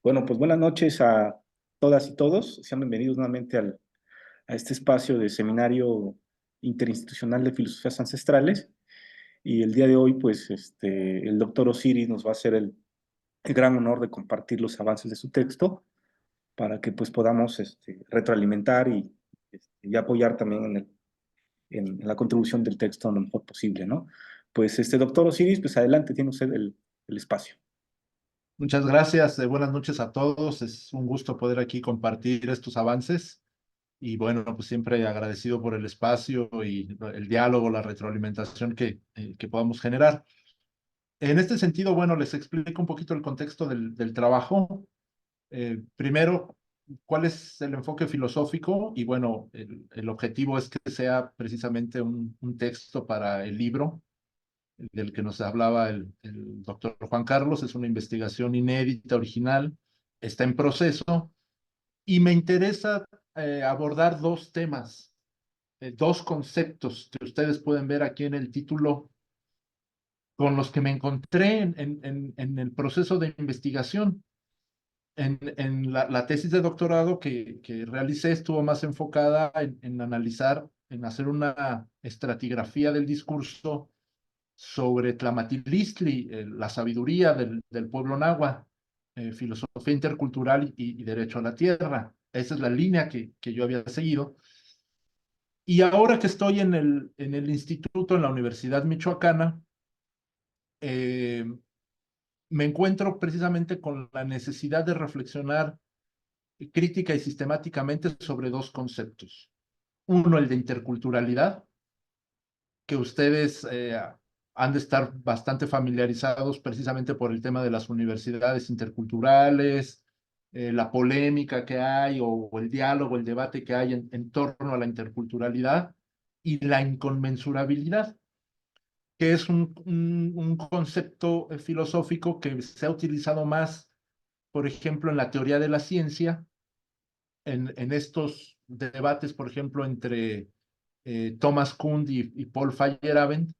Bueno, pues buenas noches a todas y todos. Sean bienvenidos nuevamente a este espacio de seminario interinstitucional de filosofías ancestrales. Y el día de hoy, pues, el doctor Osiris nos va a hacer el gran honor de compartir los avances de su texto para que pues podamos retroalimentar y apoyar también en la contribución del texto lo mejor posible, ¿no? Pues, doctor Osiris, pues adelante, tiene usted el espacio. Muchas gracias, buenas noches a todos. Es un gusto poder aquí compartir estos avances y bueno, pues siempre agradecido por el espacio y el diálogo, la retroalimentación que podamos generar. En este sentido, bueno, les explico un poquito el contexto del trabajo. Primero, cuál es el enfoque filosófico y bueno, el objetivo es que sea precisamente un texto para el libro del que nos hablaba el doctor Juan Carlos. Es una investigación inédita, original, está en proceso y me interesa abordar dos temas, dos conceptos que ustedes pueden ver aquí en el título con los que me encontré en el proceso de investigación. En la tesis de doctorado que realicé estuvo más enfocada en analizar, en hacer una estratigrafía del discurso sobre Tlamatilistli, la sabiduría del pueblo náhuatl, filosofía intercultural y derecho a la tierra. Esa es la línea que yo había seguido. Y ahora que estoy en el instituto, en la Universidad Michoacana, eh, me encuentro precisamente con la necesidad de reflexionar crítica y sistemáticamente sobre dos conceptos. Uno, el de interculturalidad, que ustedes han de estar bastante familiarizados precisamente por el tema de las universidades interculturales, la polémica que hay o el diálogo, el debate que hay en torno a la interculturalidad y la inconmensurabilidad, que es un concepto filosófico que se ha utilizado más, por ejemplo, en la teoría de la ciencia, en estos debates, por ejemplo, entre Thomas Kuhn y Paul Feyerabend,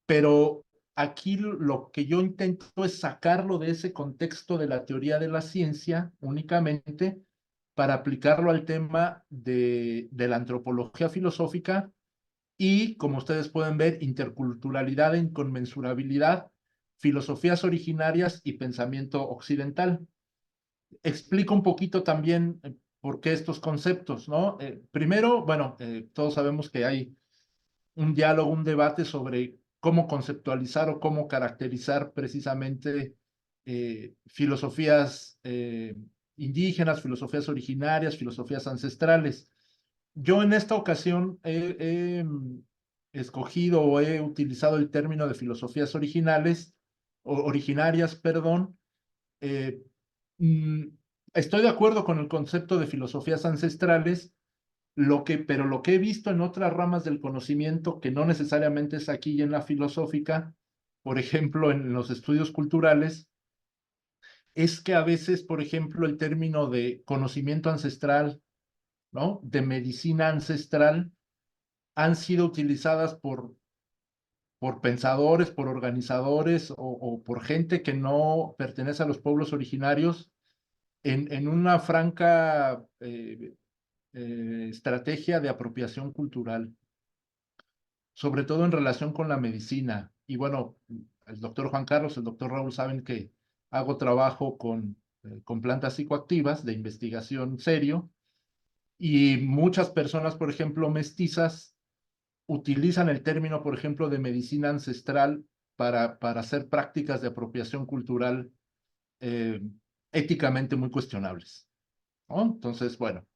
pero aquí lo que yo intento es sacarlo de ese contexto de la teoría de la ciencia únicamente para aplicarlo al tema de la antropología filosófica y, como ustedes pueden ver, interculturalidad e inconmensurabilidad, filosofías originarias y pensamiento occidental. Explico un poquito también por qué estos conceptos, ¿no? Primero, bueno, todos sabemos que hay un diálogo, un debate sobre cómo conceptualizar o cómo caracterizar precisamente filosofías indígenas, filosofías originarias, filosofías ancestrales. Yo en esta ocasión he escogido o he utilizado el término de filosofías originales, o originarias, perdón. eh, mm, Estoy de acuerdo con el concepto de filosofías ancestrales, pero lo que he visto en otras ramas del conocimiento, que no necesariamente es aquí y en la filosófica, por ejemplo, en los estudios culturales, es que a veces, por ejemplo, el término de conocimiento ancestral, ¿no? De medicina ancestral, han sido utilizadas por pensadores, por organizadores o por gente que no pertenece a los pueblos originarios en una franca estrategia de apropiación cultural, sobre todo en relación con la medicina. Y bueno, el doctor Juan Carlos, el doctor Raúl saben que hago trabajo con plantas psicoactivas de investigación serio y muchas personas, por ejemplo, mestizas, utilizan el término, por ejemplo, de medicina ancestral para hacer prácticas de apropiación cultural eh, éticamente muy cuestionables, ¿no? Entonces, bueno,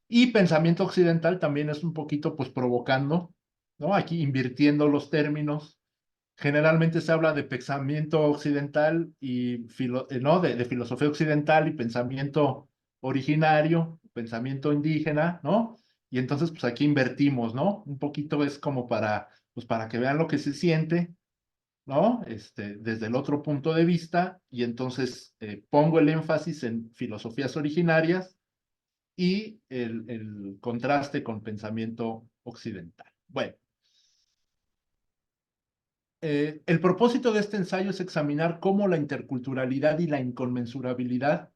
y pensamiento occidental también es un poquito, pues, provocando, ¿no? Aquí invirtiendo los términos. Generalmente se habla de pensamiento occidental y, ¿no? De filosofía occidental y pensamiento originario, pensamiento indígena, ¿no? Y entonces, pues aquí invertimos, ¿no? Un poquito es como pues para que vean lo que se siente, ¿no? Desde el otro punto de vista, y entonces pongo el énfasis en filosofías originarias y el contraste con pensamiento occidental. Bueno, el propósito de este ensayo es examinar cómo la interculturalidad y la inconmensurabilidad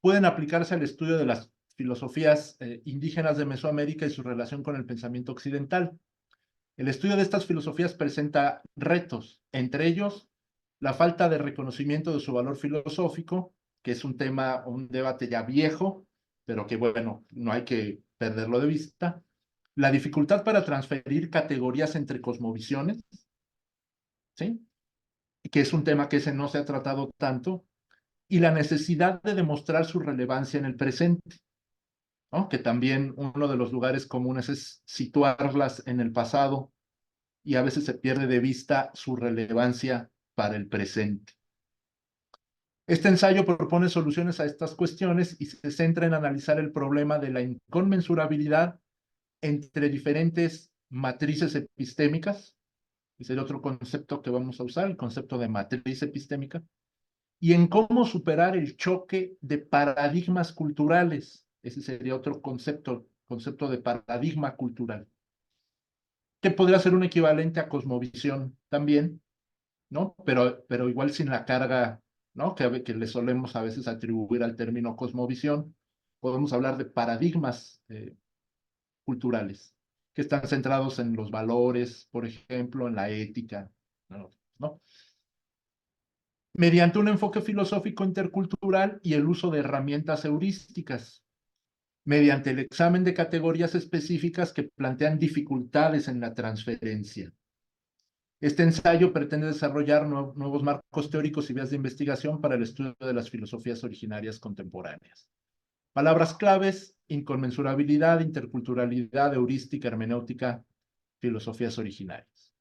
pueden aplicarse al estudio de las filosofías indígenas de Mesoamérica y su relación con el pensamiento occidental. El estudio de estas filosofías presenta retos, entre ellos la falta de reconocimiento de su valor filosófico, que es un tema, un debate ya viejo, pero que bueno, no hay que perderlo de vista. La dificultad para transferir categorías entre cosmovisiones, ¿sí? Que es un tema que ese no se ha tratado tanto, y la necesidad de demostrar su relevancia en el presente, ¿no? Que también uno de los lugares comunes es situarlas en el pasado y a veces se pierde de vista su relevancia para el presente. Este ensayo propone soluciones a estas cuestiones y se centra en analizar el problema de la inconmensurabilidad entre diferentes matrices epistémicas, ese es el otro concepto que vamos a usar, el concepto de matriz epistémica, y en cómo superar el choque de paradigmas culturales. Ese sería otro concepto de paradigma cultural, que podría ser un equivalente a cosmovisión también, ¿no? Pero igual sin la carga, ¿no? Que le solemos a veces atribuir al término cosmovisión. Podemos hablar de paradigmas culturales que están centrados en los valores, por ejemplo, en la ética, ¿no? Mediante un enfoque filosófico intercultural y el uso de herramientas heurísticas, mediante el examen de categorías específicas que plantean dificultades en la transferencia. Este ensayo pretende desarrollar nuevos marcos teóricos y vías de investigación para el estudio de las filosofías originarias contemporáneas. Palabras claves: inconmensurabilidad, interculturalidad, heurística, hermenéutica, filosofías originarias.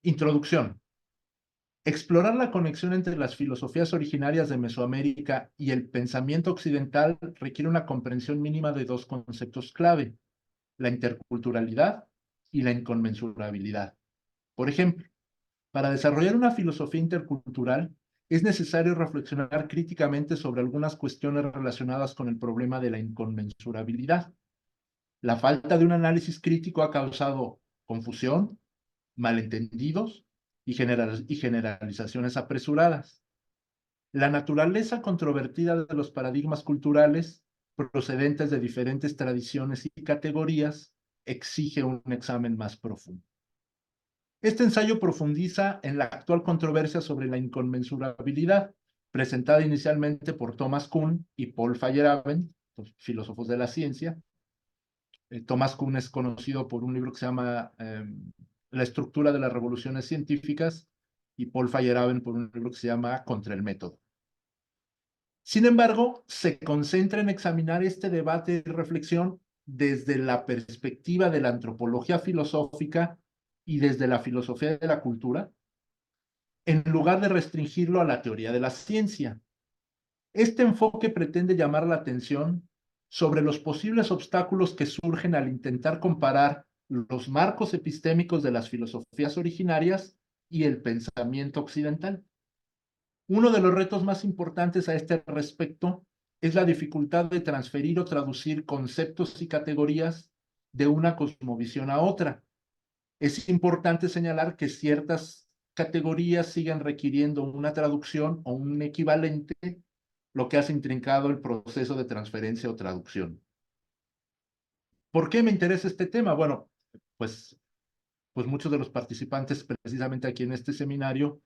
Introducción. Explorar la conexión entre las filosofías originarias de Mesoamérica y el pensamiento occidental requiere una comprensión mínima de dos conceptos clave: la interculturalidad y la inconmensurabilidad. Por ejemplo, para desarrollar una filosofía intercultural es necesario reflexionar críticamente sobre algunas cuestiones relacionadas con el problema de la inconmensurabilidad. La falta de un análisis crítico ha causado confusión, malentendidos y generalizaciones apresuradas. La naturaleza controvertida de los paradigmas culturales procedentes de diferentes tradiciones y categorías exige un examen más profundo. Este ensayo profundiza en la actual controversia sobre la inconmensurabilidad, presentada inicialmente por Thomas Kuhn y Paul Feyerabend, los filósofos de la ciencia. Thomas Kuhn es conocido por un libro que se llama La estructura de las revoluciones científicas, y Paul Feyerabend por un libro que se llama Contra el método. Sin embargo, se concentra en examinar este debate y reflexión desde la perspectiva de la antropología filosófica y desde la filosofía de la cultura, en lugar de restringirlo a la teoría de la ciencia. Este enfoque pretende llamar la atención sobre los posibles obstáculos que surgen al intentar comparar los marcos epistémicos de las filosofías originarias y el pensamiento occidental. Uno de los retos más importantes a este respecto es la dificultad de transferir o traducir conceptos y categorías de una cosmovisión a otra. Es importante señalar que ciertas categorías siguen requiriendo una traducción o un equivalente, lo que hace intrincado el proceso de transferencia o traducción. ¿Por qué me interesa este tema? Bueno, pues muchos de los participantes precisamente aquí en este seminario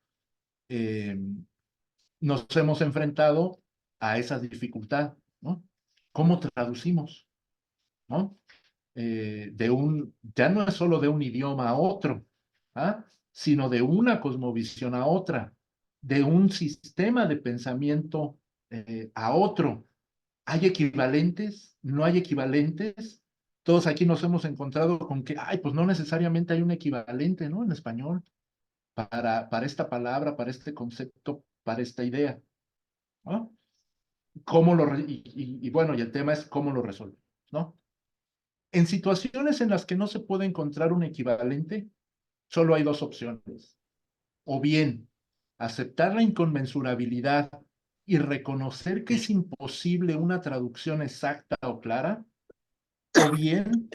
nos hemos enfrentado a esa dificultad, ¿no? ¿Cómo traducimos? ¿No? Ya no es solo de un idioma a otro, ¿ah? Sino de una cosmovisión a otra, de un sistema de pensamiento a otro. ¿Hay equivalentes? ¿No hay equivalentes? Todos aquí nos hemos encontrado con que, ay, pues no necesariamente hay un equivalente, ¿no? En español, para esta palabra, para este concepto, para esta idea, ¿no? Bueno, y el tema es cómo lo resolvemos, ¿no? En situaciones en las que no se puede encontrar un equivalente, solo hay dos opciones: o bien aceptar la inconmensurabilidad y reconocer que es imposible una traducción exacta o clara, o bien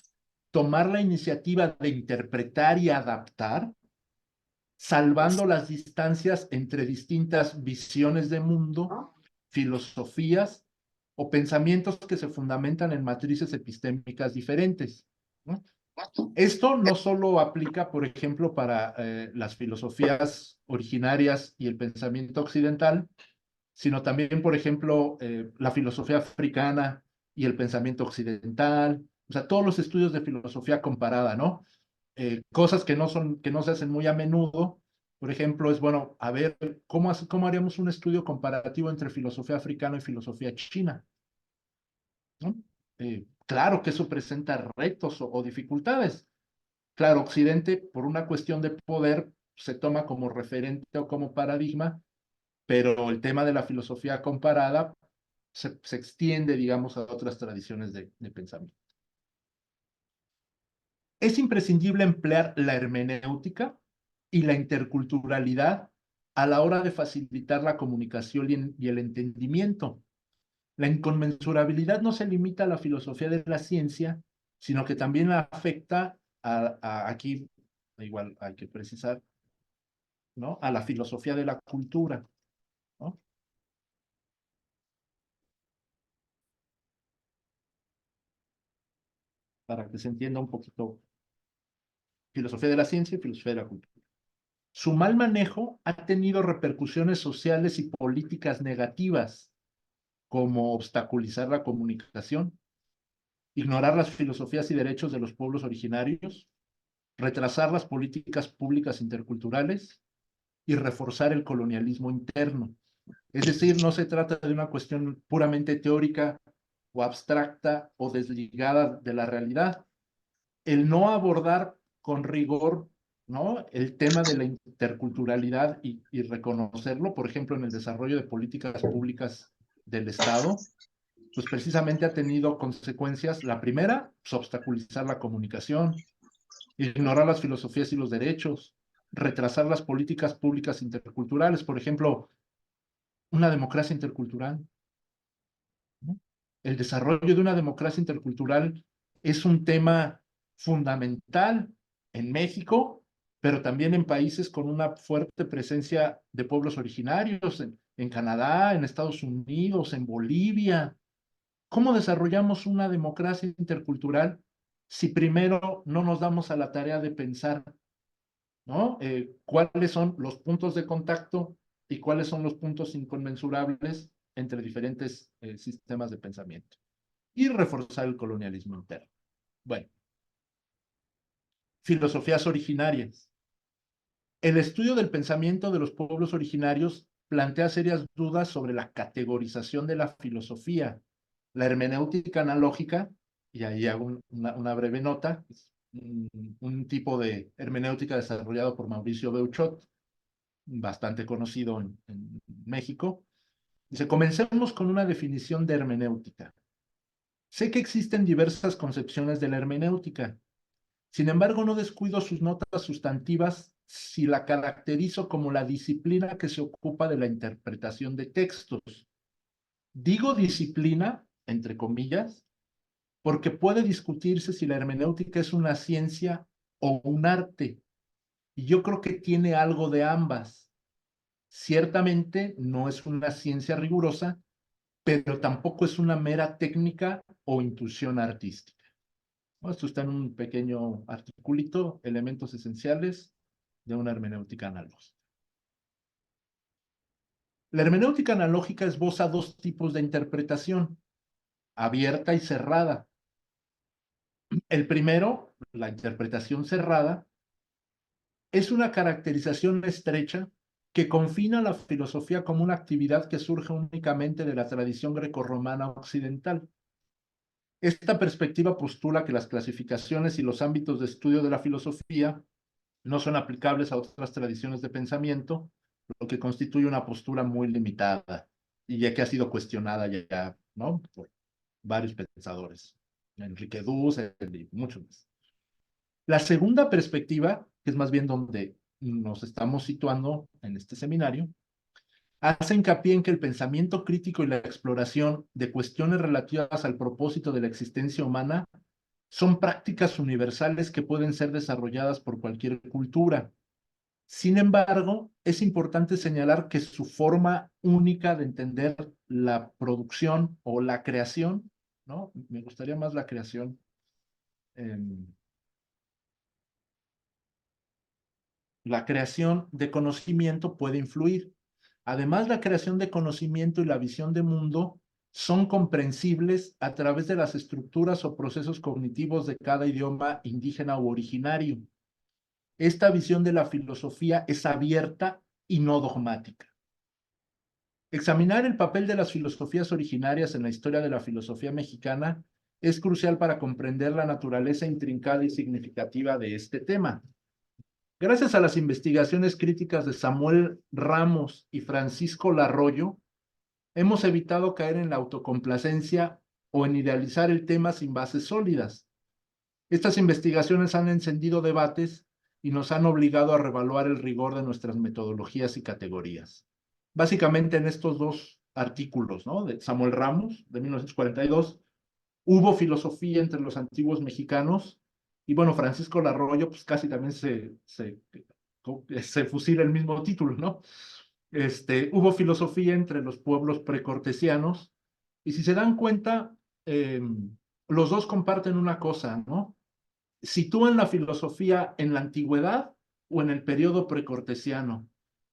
tomar la iniciativa de interpretar y adaptar, salvando las distancias entre distintas visiones de mundo, filosofías o pensamientos que se fundamentan en matrices epistémicas diferentes, ¿no? Esto no solo aplica, por ejemplo, para las filosofías originarias y el pensamiento occidental, sino también, por ejemplo, la filosofía africana y el pensamiento occidental, o sea, todos los estudios de filosofía comparada, ¿no? Cosas que no se hacen muy a menudo, por ejemplo, es bueno, a ver, ¿cómo haríamos un estudio comparativo entre filosofía africana y filosofía china? ¿No? Claro que eso presenta retos o dificultades. Claro, Occidente, por una cuestión de poder, se toma como referente o como paradigma, pero el tema de la filosofía comparada se extiende, digamos, a otras tradiciones de pensamiento. Es imprescindible emplear la hermenéutica y la interculturalidad a la hora de facilitar la comunicación y el entendimiento. La inconmensurabilidad no se limita a la filosofía de la ciencia, sino que también la afecta aquí, igual hay que precisar, ¿no? A la filosofía de la cultura, ¿no? Para que se entienda un poquito filosofía de la ciencia y filosofía de la cultura. Su mal manejo ha tenido repercusiones sociales y políticas negativas, como obstaculizar la comunicación, ignorar las filosofías y derechos de los pueblos originarios, retrasar las políticas públicas interculturales y reforzar el colonialismo interno. Es decir, no se trata de una cuestión puramente teórica o abstracta o desligada de la realidad. El no abordar con rigor, ¿no?, el tema de la interculturalidad y reconocerlo, por ejemplo, en el desarrollo de políticas públicas del Estado, pues precisamente ha tenido consecuencias. La primera, pues obstaculizar la comunicación, ignorar las filosofías y los derechos, retrasar las políticas públicas interculturales, por ejemplo, una democracia intercultural, ¿no? El desarrollo de una democracia intercultural es un tema fundamental en México, pero también en países con una fuerte presencia de pueblos originarios, en Canadá, en Estados Unidos, en Bolivia. ¿Cómo desarrollamos una democracia intercultural si primero no nos damos a la tarea de pensar, ¿no? ¿Cuáles son los puntos de contacto y cuáles son los puntos inconmensurables entre diferentes sistemas de pensamiento? Y reforzar el colonialismo interno. Bueno, filosofías originarias. El estudio del pensamiento de los pueblos originarios plantea serias dudas sobre la categorización de la filosofía, la hermenéutica analógica, y ahí hago una breve nota, es un tipo de hermenéutica desarrollado por Mauricio Beuchot, bastante conocido en México. Dice, comencemos con una definición de hermenéutica. Sé que existen diversas concepciones de la hermenéutica. Sin embargo, no descuido sus notas sustantivas si la caracterizo como la disciplina que se ocupa de la interpretación de textos. Digo disciplina, entre comillas, porque puede discutirse si la hermenéutica es una ciencia o un arte. Y yo creo que tiene algo de ambas. Ciertamente no es una ciencia rigurosa, pero tampoco es una mera técnica o intuición artística. Esto está en un pequeño articulito, elementos esenciales de una hermenéutica analógica. La hermenéutica analógica esboza dos tipos de interpretación, abierta y cerrada. El primero, la interpretación cerrada, es una caracterización estrecha que confina la filosofía como una actividad que surge únicamente de la tradición grecorromana occidental. Esta perspectiva postula que las clasificaciones y los ámbitos de estudio de la filosofía no son aplicables a otras tradiciones de pensamiento, lo que constituye una postura muy limitada y ya que ha sido cuestionada ya, ¿no?, por varios pensadores, Enrique Dussel y muchos más. La segunda perspectiva, que es más bien donde nos estamos situando en este seminario, hace hincapié en que el pensamiento crítico y la exploración de cuestiones relativas al propósito de la existencia humana son prácticas universales que pueden ser desarrolladas por cualquier cultura. Sin embargo, es importante señalar que su forma única de entender la producción o la creación, ¿no? Me gustaría más la creación. La creación de conocimiento puede influir. Además, la creación de conocimiento y la visión de mundo son comprensibles a través de las estructuras o procesos cognitivos de cada idioma indígena u originario. Esta visión de la filosofía es abierta y no dogmática. Examinar el papel de las filosofías originarias en la historia de la filosofía mexicana es crucial para comprender la naturaleza intrincada y significativa de este tema. Gracias a las investigaciones críticas de Samuel Ramos y Francisco Larroyo, hemos evitado caer en la autocomplacencia o en idealizar el tema sin bases sólidas. Estas investigaciones han encendido debates y nos han obligado a reevaluar el rigor de nuestras metodologías y categorías. Básicamente en estos dos artículos, ¿no? De Samuel Ramos, de 1942, hubo filosofía entre los antiguos mexicanos, y bueno, Francisco Larroyo, pues casi también se fusila el mismo título, ¿no? Hubo filosofía entre los pueblos precortesianos, y si se dan cuenta, los dos comparten una cosa, ¿no? Sitúan la filosofía en la antigüedad o en el periodo precortesiano,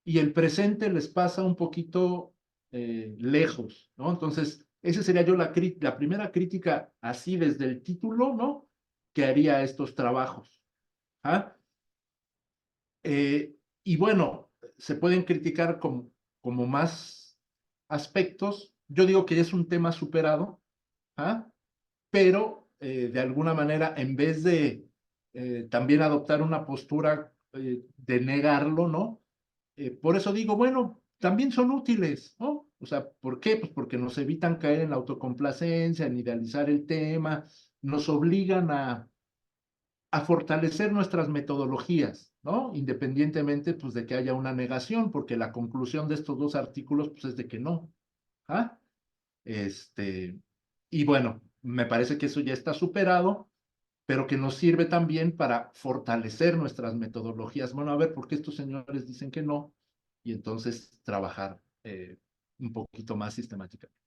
y el presente les pasa un poquito lejos, ¿no? Entonces, esa sería yo la primera crítica así desde el título, ¿no? Que haría estos trabajos. ¿Ah? Y bueno, se pueden criticar como más aspectos. Yo digo que es un tema superado, ¿ah? Pero de alguna manera, en vez de también adoptar una postura de negarlo, ¿no? Por eso digo, bueno, también son útiles, ¿no? O sea, ¿por qué? Pues porque nos evitan caer en la autocomplacencia, en idealizar el tema, nos obligan a fortalecer nuestras metodologías, ¿no? Independientemente, pues, de que haya una negación, porque la conclusión de estos dos artículos, pues, es de que no. ¿Ah? Y bueno, me parece que eso ya está superado, pero que nos sirve también para fortalecer nuestras metodologías. Bueno, a ver, ¿por qué estos señores dicen que no? Y entonces trabajar un poquito más sistemáticamente.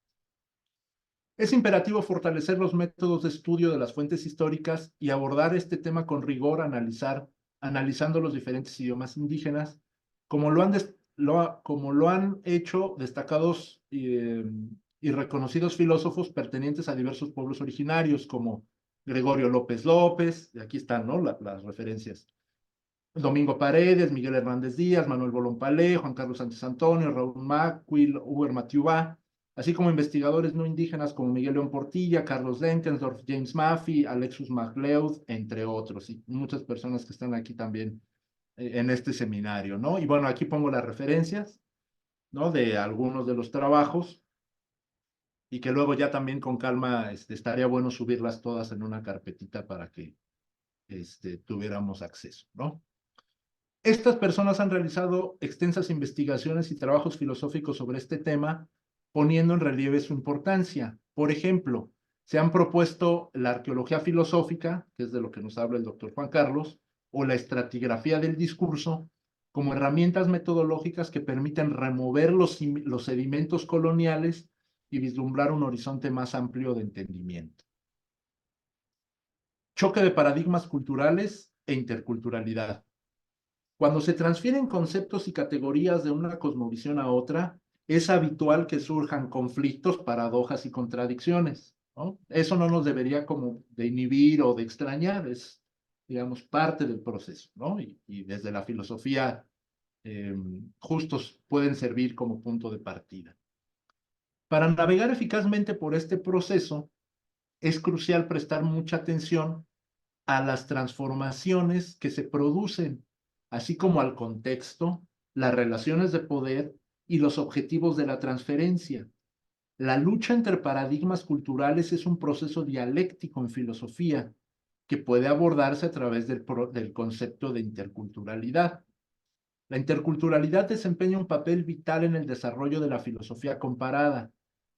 Es imperativo fortalecer los métodos de estudio de las fuentes históricas y abordar este tema con rigor, analizando los diferentes idiomas indígenas, como lo han hecho destacados y reconocidos filósofos pertenecientes a diversos pueblos originarios, como Gregorio López López, y aquí están, ¿no? Las referencias. Domingo Paredes, Miguel Hernández Díaz, Manuel Bolón Palé, Juan Carlos Sánchez Antonio, Raúl Macquil, Uber Matiubá, así como investigadores no indígenas como Miguel León Portilla, Carlos Denkensdorf, James Maffey, Alexus MacLeod, entre otros, y muchas personas que están aquí también en este seminario, ¿no? Y bueno, aquí pongo las referencias, ¿no? De algunos de los trabajos, y que luego ya también con calma estaría bueno subirlas todas en una carpetita para que tuviéramos acceso, ¿no? Estas personas han realizado extensas investigaciones y trabajos filosóficos sobre este tema, poniendo en relieve su importancia. Por ejemplo, se han propuesto la arqueología filosófica, que es de lo que nos habla el doctor Juan Carlos, o la estratigrafía del discurso, como herramientas metodológicas que permiten remover los sedimentos coloniales y vislumbrar un horizonte más amplio de entendimiento. Choque de paradigmas culturales e interculturalidad. Cuando se transfieren conceptos y categorías de una cosmovisión a otra, es habitual que surjan conflictos, paradojas y contradicciones, ¿no? Eso no nos debería como de inhibir o de extrañar, es, digamos, parte del proceso, ¿no? Y desde la filosofía justos pueden servir como punto de partida. Para navegar eficazmente por este proceso, es crucial prestar mucha atención a las transformaciones que se producen, así como al contexto, las relaciones de poder y los objetivos de la transferencia. La lucha entre paradigmas culturales es un proceso dialéctico en filosofía que puede abordarse a través del concepto de interculturalidad. La interculturalidad desempeña un papel vital en el desarrollo de la filosofía comparada,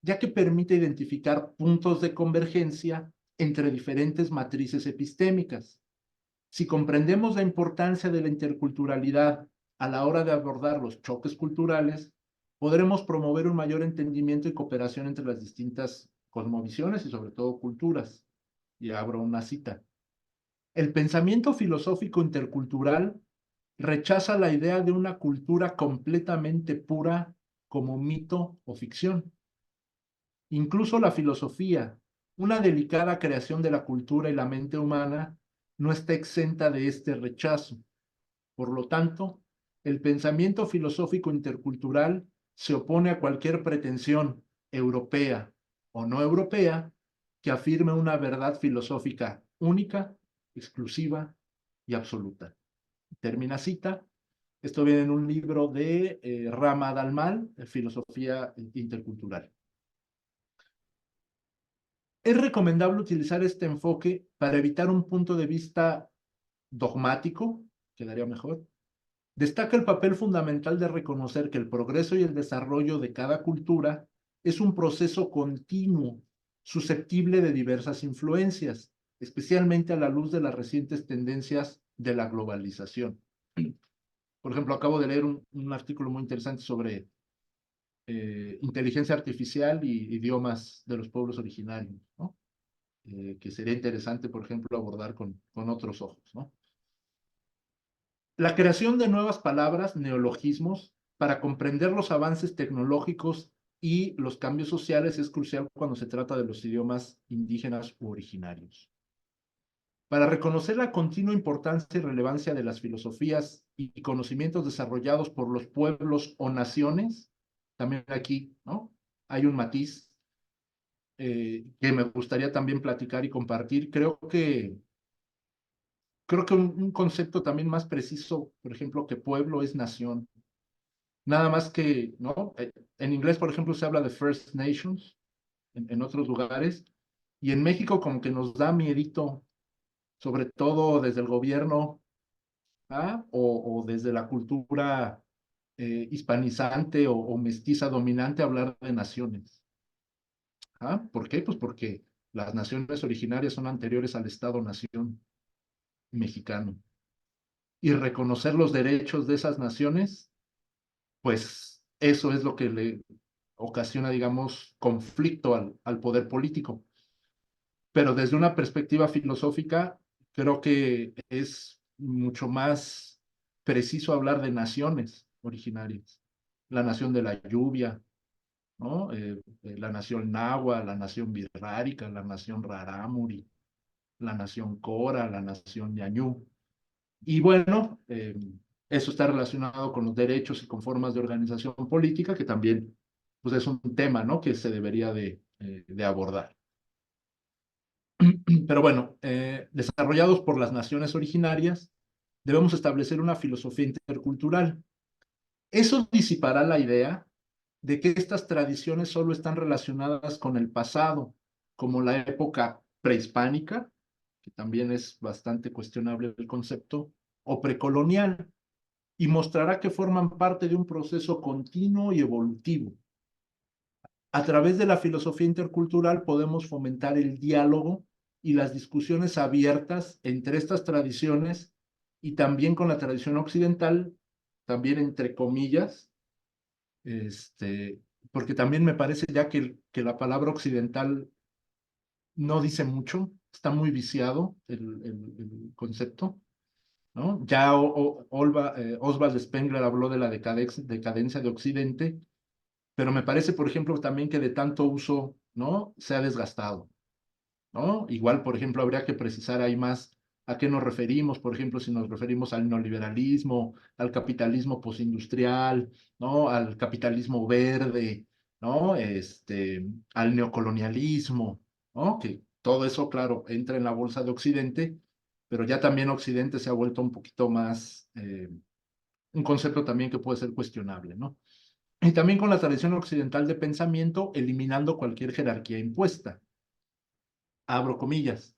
ya que permite identificar puntos de convergencia entre diferentes matrices epistémicas. Si comprendemos la importancia de la interculturalidad a la hora de abordar los choques culturales, podremos promover un mayor entendimiento y cooperación entre las distintas cosmovisiones y sobre todo culturas. Y abro una cita. El pensamiento filosófico intercultural rechaza la idea de una cultura completamente pura como mito o ficción. Incluso la filosofía, una delicada creación de la cultura y la mente humana, no está exenta de este rechazo. Por lo tanto, el pensamiento filosófico intercultural se opone a cualquier pretensión europea o no europea que afirme una verdad filosófica única, exclusiva y absoluta. Termina cita. Esto viene en un libro de Rama Dalmal, Filosofía Intercultural. Es recomendable utilizar este enfoque para evitar un punto de vista dogmático, quedaría mejor. Destaca el papel fundamental de reconocer que el progreso y el desarrollo de cada cultura es un proceso continuo, susceptible de diversas influencias, especialmente a la luz de las recientes tendencias de la globalización. Por ejemplo, acabo de leer un artículo muy interesante sobre inteligencia artificial y idiomas de los pueblos originarios, ¿no? Que sería interesante, por ejemplo, abordar con otros ojos, ¿no? La creación de nuevas palabras, neologismos, para comprender los avances tecnológicos y los cambios sociales es crucial cuando se trata de los idiomas indígenas u originarios. Para reconocer la continua importancia y relevancia de las filosofías y conocimientos desarrollados por los pueblos o naciones, también aquí, ¿no? Hay un matiz que me gustaría también platicar y compartir. Creo que un concepto también más preciso, por ejemplo, que pueblo es nación. Nada más que, ¿no? En inglés, por ejemplo, se habla de First Nations, en otros lugares, y en México como que nos da miedito, sobre todo desde el gobierno, ¿ah? O desde la cultura hispanizante o mestiza dominante, hablar de naciones. ¿Ah? ¿Por qué? Pues porque las naciones originarias son anteriores al Estado-nación mexicano. Y reconocer los derechos de esas naciones, pues eso es lo que le ocasiona, digamos, conflicto al poder político. Pero desde una perspectiva filosófica, creo que es mucho más preciso hablar de naciones originarias. La nación de la lluvia, ¿no? La nación Nahua, la nación Birrárica, la nación Rarámuri, la nación Cora, la nación Ñañú. Y bueno, eso está relacionado con los derechos y con formas de organización política, que también pues es un tema, ¿no? Que se debería de abordar. Pero bueno, desarrollados por las naciones originarias, debemos establecer una filosofía intercultural. Eso disipará la idea de que estas tradiciones solo están relacionadas con el pasado, como la época prehispánica, que también es bastante cuestionable el concepto, o precolonial, y mostrará que forman parte de un proceso continuo y evolutivo. A través de la filosofía intercultural podemos fomentar el diálogo y las discusiones abiertas entre estas tradiciones y también con la tradición occidental, también entre comillas, este, porque también me parece ya que la palabra occidental no dice mucho, está muy viciado el concepto, ¿no? Ya Oswald Spengler habló de la decadencia de Occidente, pero me parece, por ejemplo, también que de tanto uso, ¿no? Se ha desgastado, ¿no? Igual, por ejemplo, habría que precisar ahí más a qué nos referimos, por ejemplo, si nos referimos al neoliberalismo, al capitalismo postindustrial, ¿no? Al capitalismo verde, ¿no? Al neocolonialismo, ¿no? Que todo eso, claro, entra en la bolsa de Occidente, pero ya también Occidente se ha vuelto un poquito más, un concepto también que puede ser cuestionable, ¿no? Y también con la tradición occidental de pensamiento, eliminando cualquier jerarquía impuesta. Abro comillas.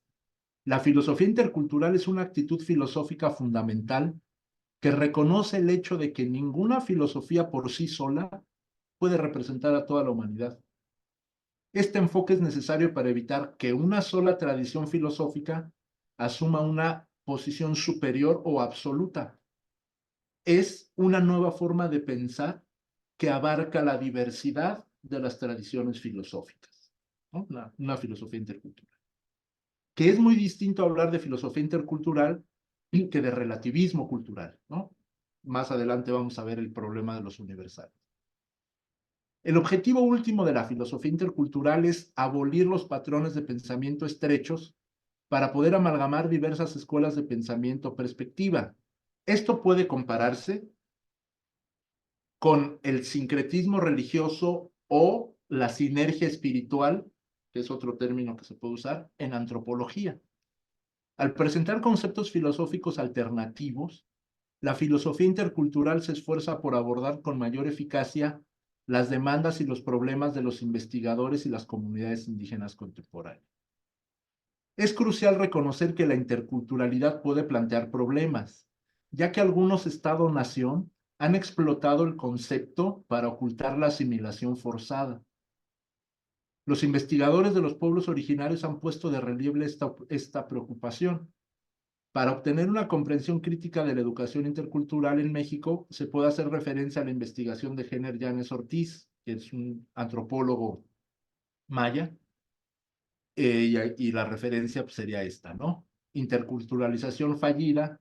La filosofía intercultural es una actitud filosófica fundamental que reconoce el hecho de que ninguna filosofía por sí sola puede representar a toda la humanidad. Este enfoque es necesario para evitar que una sola tradición filosófica asuma una posición superior o absoluta. es una nueva forma de pensar que abarca la diversidad de las tradiciones filosóficas, ¿no? Una filosofía intercultural. Que es muy distinto hablar de filosofía intercultural que de relativismo cultural, ¿no? Más adelante vamos a ver el problema de los universales. El objetivo último de la filosofía intercultural es abolir los patrones de pensamiento estrechos para poder amalgamar diversas escuelas de pensamiento o perspectiva. Esto puede compararse con el sincretismo religioso o la sinergia espiritual, que es otro término que se puede usar, en antropología. Al presentar conceptos filosóficos alternativos, la filosofía intercultural se esfuerza por abordar con mayor eficacia las demandas y los problemas de los investigadores y las comunidades indígenas contemporáneas. Es crucial reconocer que la interculturalidad puede plantear problemas, ya que algunos Estados-nación han explotado el concepto para ocultar la asimilación forzada. Los investigadores de los pueblos originarios han puesto de relieve esta preocupación. Para obtener una comprensión crítica de la educación intercultural en México, se puede hacer referencia a la investigación de Jenner Yanes Ortiz, que es un antropólogo maya, y la referencia pues, sería esta, ¿no? Interculturalización fallida,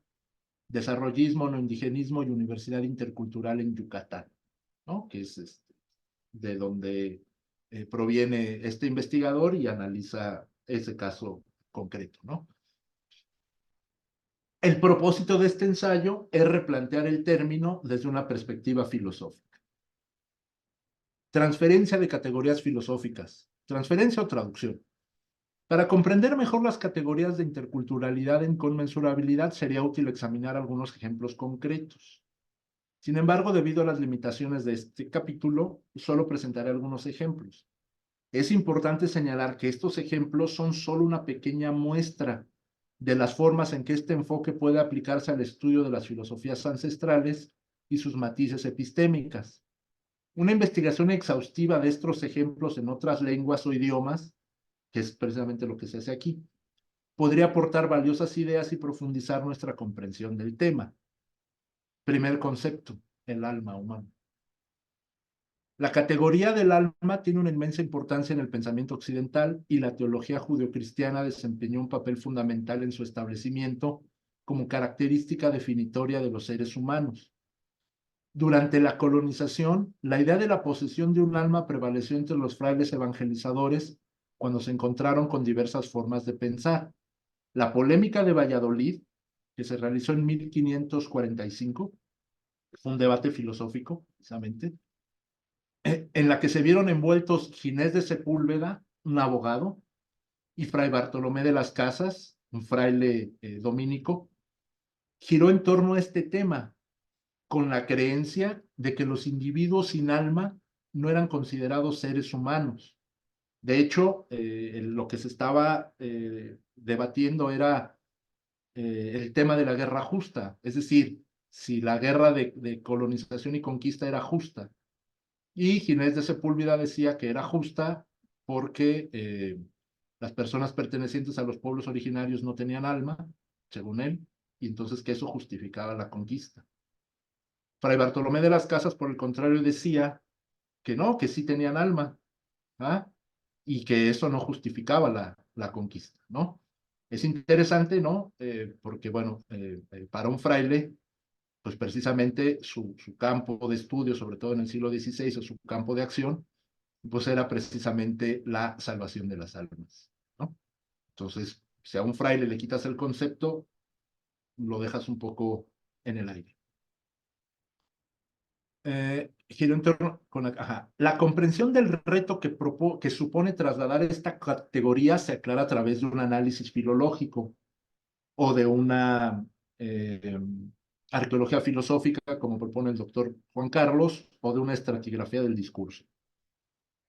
desarrollismo, neoindigenismo y universidad intercultural en Yucatán, ¿no? Que es de donde proviene este investigador y analiza ese caso concreto, ¿no? El propósito de este ensayo es replantear el término desde una perspectiva filosófica. Transferencia de categorías filosóficas. Transferencia o traducción. Para comprender mejor las categorías de interculturalidad en conmensurabilidad sería útil examinar algunos ejemplos concretos. Sin embargo, debido a las limitaciones de este capítulo, solo presentaré algunos ejemplos. Es importante señalar que estos ejemplos son solo una pequeña muestra de las formas en que este enfoque puede aplicarse al estudio de las filosofías ancestrales y sus matices epistémicas. Una investigación exhaustiva de estos ejemplos en otras lenguas o idiomas, que es precisamente lo que se hace aquí, podría aportar valiosas ideas y profundizar nuestra comprensión del tema. Primer concepto, el alma humana. La categoría del alma tiene una inmensa importancia en el pensamiento occidental y la teología judeocristiana desempeñó un papel fundamental en su establecimiento como característica definitoria de los seres humanos. Durante la colonización, la idea de la posesión de un alma prevaleció entre los frailes evangelizadores cuando se encontraron con diversas formas de pensar. La polémica de Valladolid, que se realizó en 1545, fue un debate filosófico, precisamente, en la que se vieron envueltos Ginés de Sepúlveda, un abogado, y Fray Bartolomé de las Casas, un fraile dominico, giró en torno a este tema, con la creencia de que los individuos sin alma no eran considerados seres humanos. De hecho, lo que se estaba debatiendo era el tema de la guerra justa, es decir, si la guerra de colonización y conquista era justa. Y Ginés de Sepúlveda decía que era justa porque las personas pertenecientes a los pueblos originarios no tenían alma, según él, y entonces que eso justificaba la conquista. Fray Bartolomé de las Casas, por el contrario, decía que no, que sí tenían alma, ¿ah? Y que eso no justificaba la conquista, ¿no? Es interesante, ¿no? Porque, bueno, para un fraile, pues precisamente su campo de estudio, sobre todo en el siglo XVI, o su campo de acción, pues era precisamente la salvación de las almas, ¿no? Entonces, si a un fraile le quitas el concepto, lo dejas un poco en el aire. Giro en torno con la comprensión del reto que supone trasladar esta categoría se aclara a través de un análisis filológico o de una arqueología filosófica, como propone el doctor Juan Carlos, o de una estratigrafía del discurso.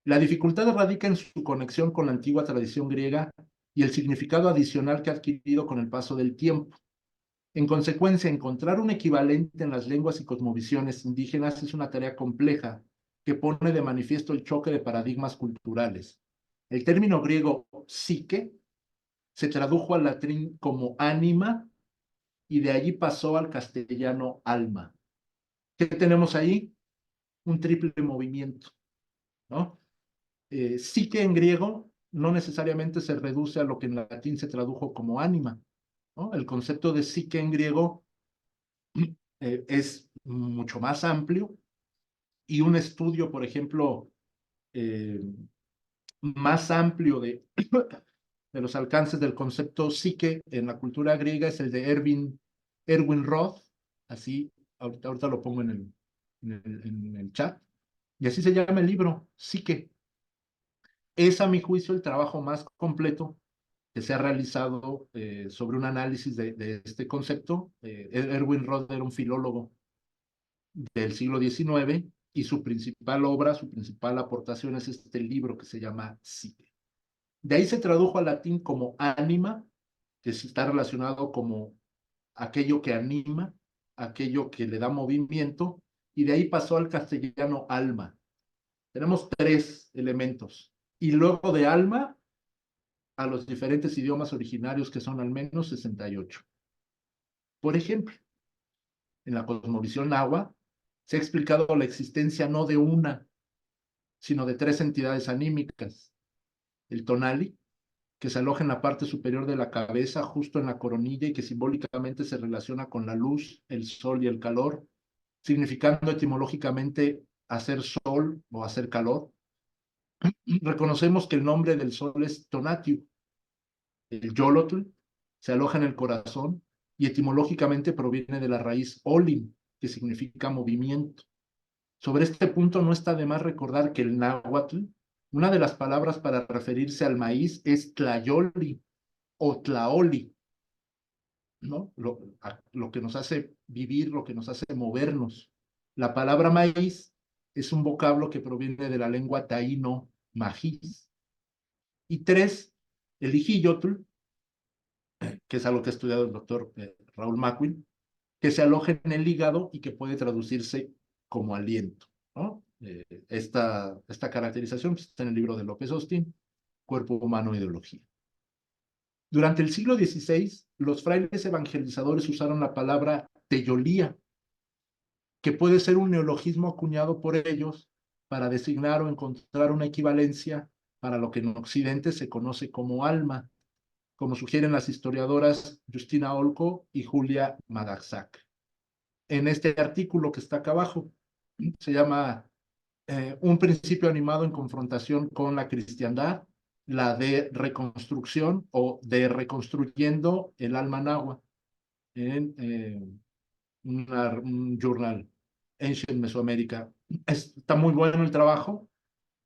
La dificultad radica en su conexión con la antigua tradición griega y el significado adicional que ha adquirido con el paso del tiempo. En consecuencia, encontrar un equivalente en las lenguas y cosmovisiones indígenas es una tarea compleja que pone de manifiesto el choque de paradigmas culturales. El término griego psique se tradujo al latín como ánima y de allí pasó al castellano alma. ¿Qué tenemos ahí? Un triple movimiento, ¿no? Psique en griego no necesariamente se reduce a lo que en latín se tradujo como ánima, ¿no? El concepto de psique en griego es mucho más amplio y un estudio, por ejemplo, eh, más amplio de los alcances del concepto psique en la cultura griega es el de Erwin Roth, así, ahorita lo pongo en el chat, y así se llama el libro, Psique. Es, a mi juicio, el trabajo más completo que se ha realizado sobre un análisis de este concepto. Erwin Roth era un filólogo del siglo XIX y su principal obra, su principal aportación es este libro que se llama Psique. De ahí se tradujo al latín como ánima, que está relacionado como aquello que anima, aquello que le da movimiento, y de ahí pasó al castellano alma. Tenemos tres elementos. Y luego de alma a los diferentes idiomas originarios, que son al menos 68. Por ejemplo, en la cosmovisión náhuatl se ha explicado la existencia no de una, sino de tres entidades anímicas. El tonali, que se aloja en la parte superior de la cabeza, justo en la coronilla, y que simbólicamente se relaciona con la luz, el sol y el calor, significando etimológicamente hacer sol o hacer calor. Reconocemos que el nombre del sol es Tonatiuh. El yolotl se aloja en el corazón y etimológicamente proviene de la raíz olin, que significa movimiento. Sobre este punto no está de más recordar que el náhuatl, una de las palabras para referirse al maíz es tlayoli o tlaoli, ¿no? Lo que nos hace vivir, lo que nos hace movernos. La palabra maíz es un vocablo que proviene de la lengua taíno majíz. Y tres, el ijillotl, que es algo que ha estudiado el doctor Raúl Macquin, que se aloja en el hígado y que puede traducirse como aliento, ¿no? Esta caracterización está en el libro de López Austin, Cuerpo Humano e Ideología. Durante el siglo XVI, los frailes evangelizadores usaron la palabra teyolía, que puede ser un neologismo acuñado por ellos para designar o encontrar una equivalencia para lo que en Occidente se conoce como alma, como sugieren las historiadoras Justina Olco y Julia Madagsac. En este artículo que está acá abajo, se llama Un principio animado en confrontación con la cristiandad, la de reconstrucción o de reconstruyendo el alma náhuatl, en un journal, Ancient Mesoamérica. Está muy bueno el trabajo.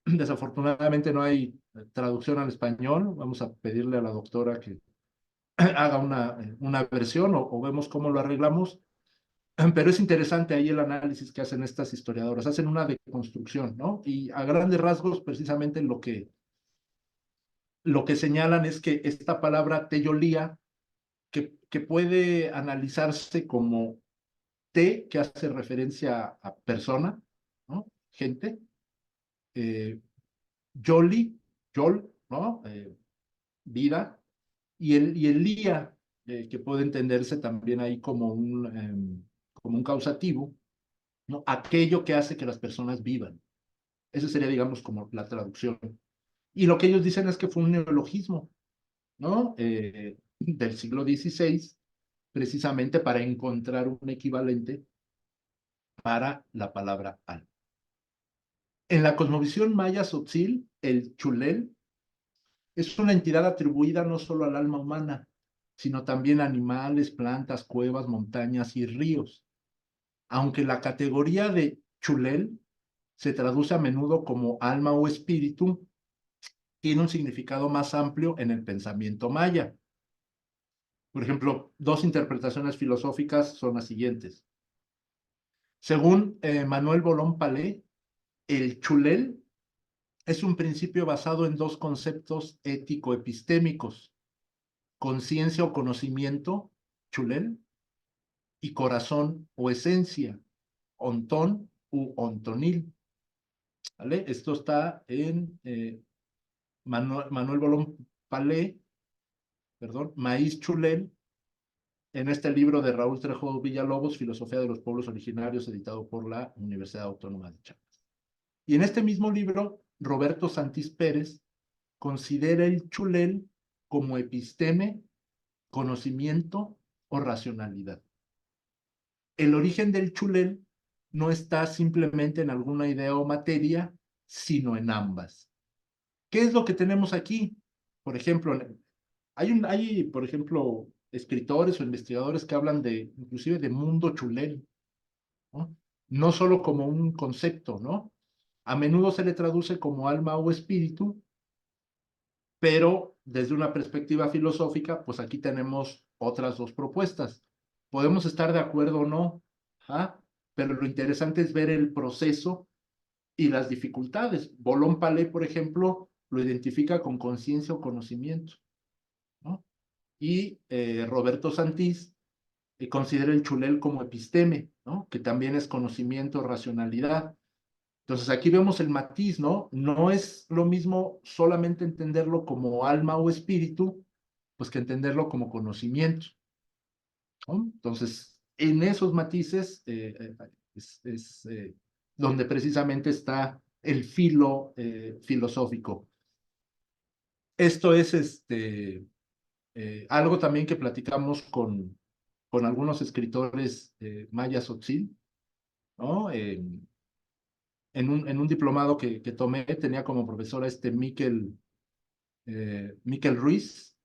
Desafortunadamente no hay traducción al español. Vamos a pedirle a la doctora que haga una versión o vemos cómo lo arreglamos. Pero es interesante ahí el análisis que hacen estas historiadoras. Hacen una deconstrucción, ¿no? Y a grandes rasgos, precisamente lo que señalan es que esta palabra teyolía, que puede analizarse como te, que hace referencia a persona, ¿no? Gente. Yoli, yol, ¿no? Vida. Y el lía, que puede entenderse también ahí como un causativo, ¿no? Aquello que hace que las personas vivan. Esa sería, digamos, como la traducción. Y lo que ellos dicen es que fue un neologismo, ¿no? Del siglo XVI, precisamente para encontrar un equivalente para la palabra alma. En la cosmovisión maya tzotzil, el chulel es una entidad atribuida no solo al alma humana, sino también a animales, plantas, cuevas, montañas y ríos. Aunque la categoría de chulel se traduce a menudo como alma o espíritu, tiene un significado más amplio en el pensamiento maya. Por ejemplo, dos interpretaciones filosóficas son las siguientes. Según Manuel Bolón Palé, el chulel es un principio basado en dos conceptos ético-epistémicos: conciencia o conocimiento, chulel, y corazón o esencia, ontón u ontonil. ¿Vale? Esto está en Manuel Bolón Palé, perdón, Maíz Chulel, en este libro de Raúl Trejo Villalobos, Filosofía de los Pueblos Originarios, editado por la Universidad Autónoma de Chiapas. Y en este mismo libro, Roberto Santís Pérez considera el chulel como episteme, conocimiento o racionalidad. El origen del chulel no está simplemente en alguna idea o materia, sino en ambas. ¿Qué es lo que tenemos aquí? Por ejemplo, hay, por ejemplo, escritores o investigadores que hablan de, inclusive, de mundo chulel, ¿no? No solo como un concepto, ¿no? A menudo se le traduce como alma o espíritu, pero desde una perspectiva filosófica, pues aquí tenemos otras dos propuestas. Podemos estar de acuerdo o no, ¿ah? Pero lo interesante es ver el proceso y las dificultades. Bolón Paley, por ejemplo, lo identifica con conciencia o conocimiento, ¿no? Y Roberto Santís considera el chulel como episteme, ¿no? Que también es conocimiento, racionalidad. Entonces aquí vemos el matiz, ¿no? No es lo mismo solamente entenderlo como alma o espíritu, pues que entenderlo como conocimiento, ¿no? Entonces, en esos matices es donde precisamente está el filo filosófico. Esto es algo también que platicamos con algunos escritores mayas Tzotzil, ¿no? En un diplomado que tomé, tenía como profesora Miquel Ruiz,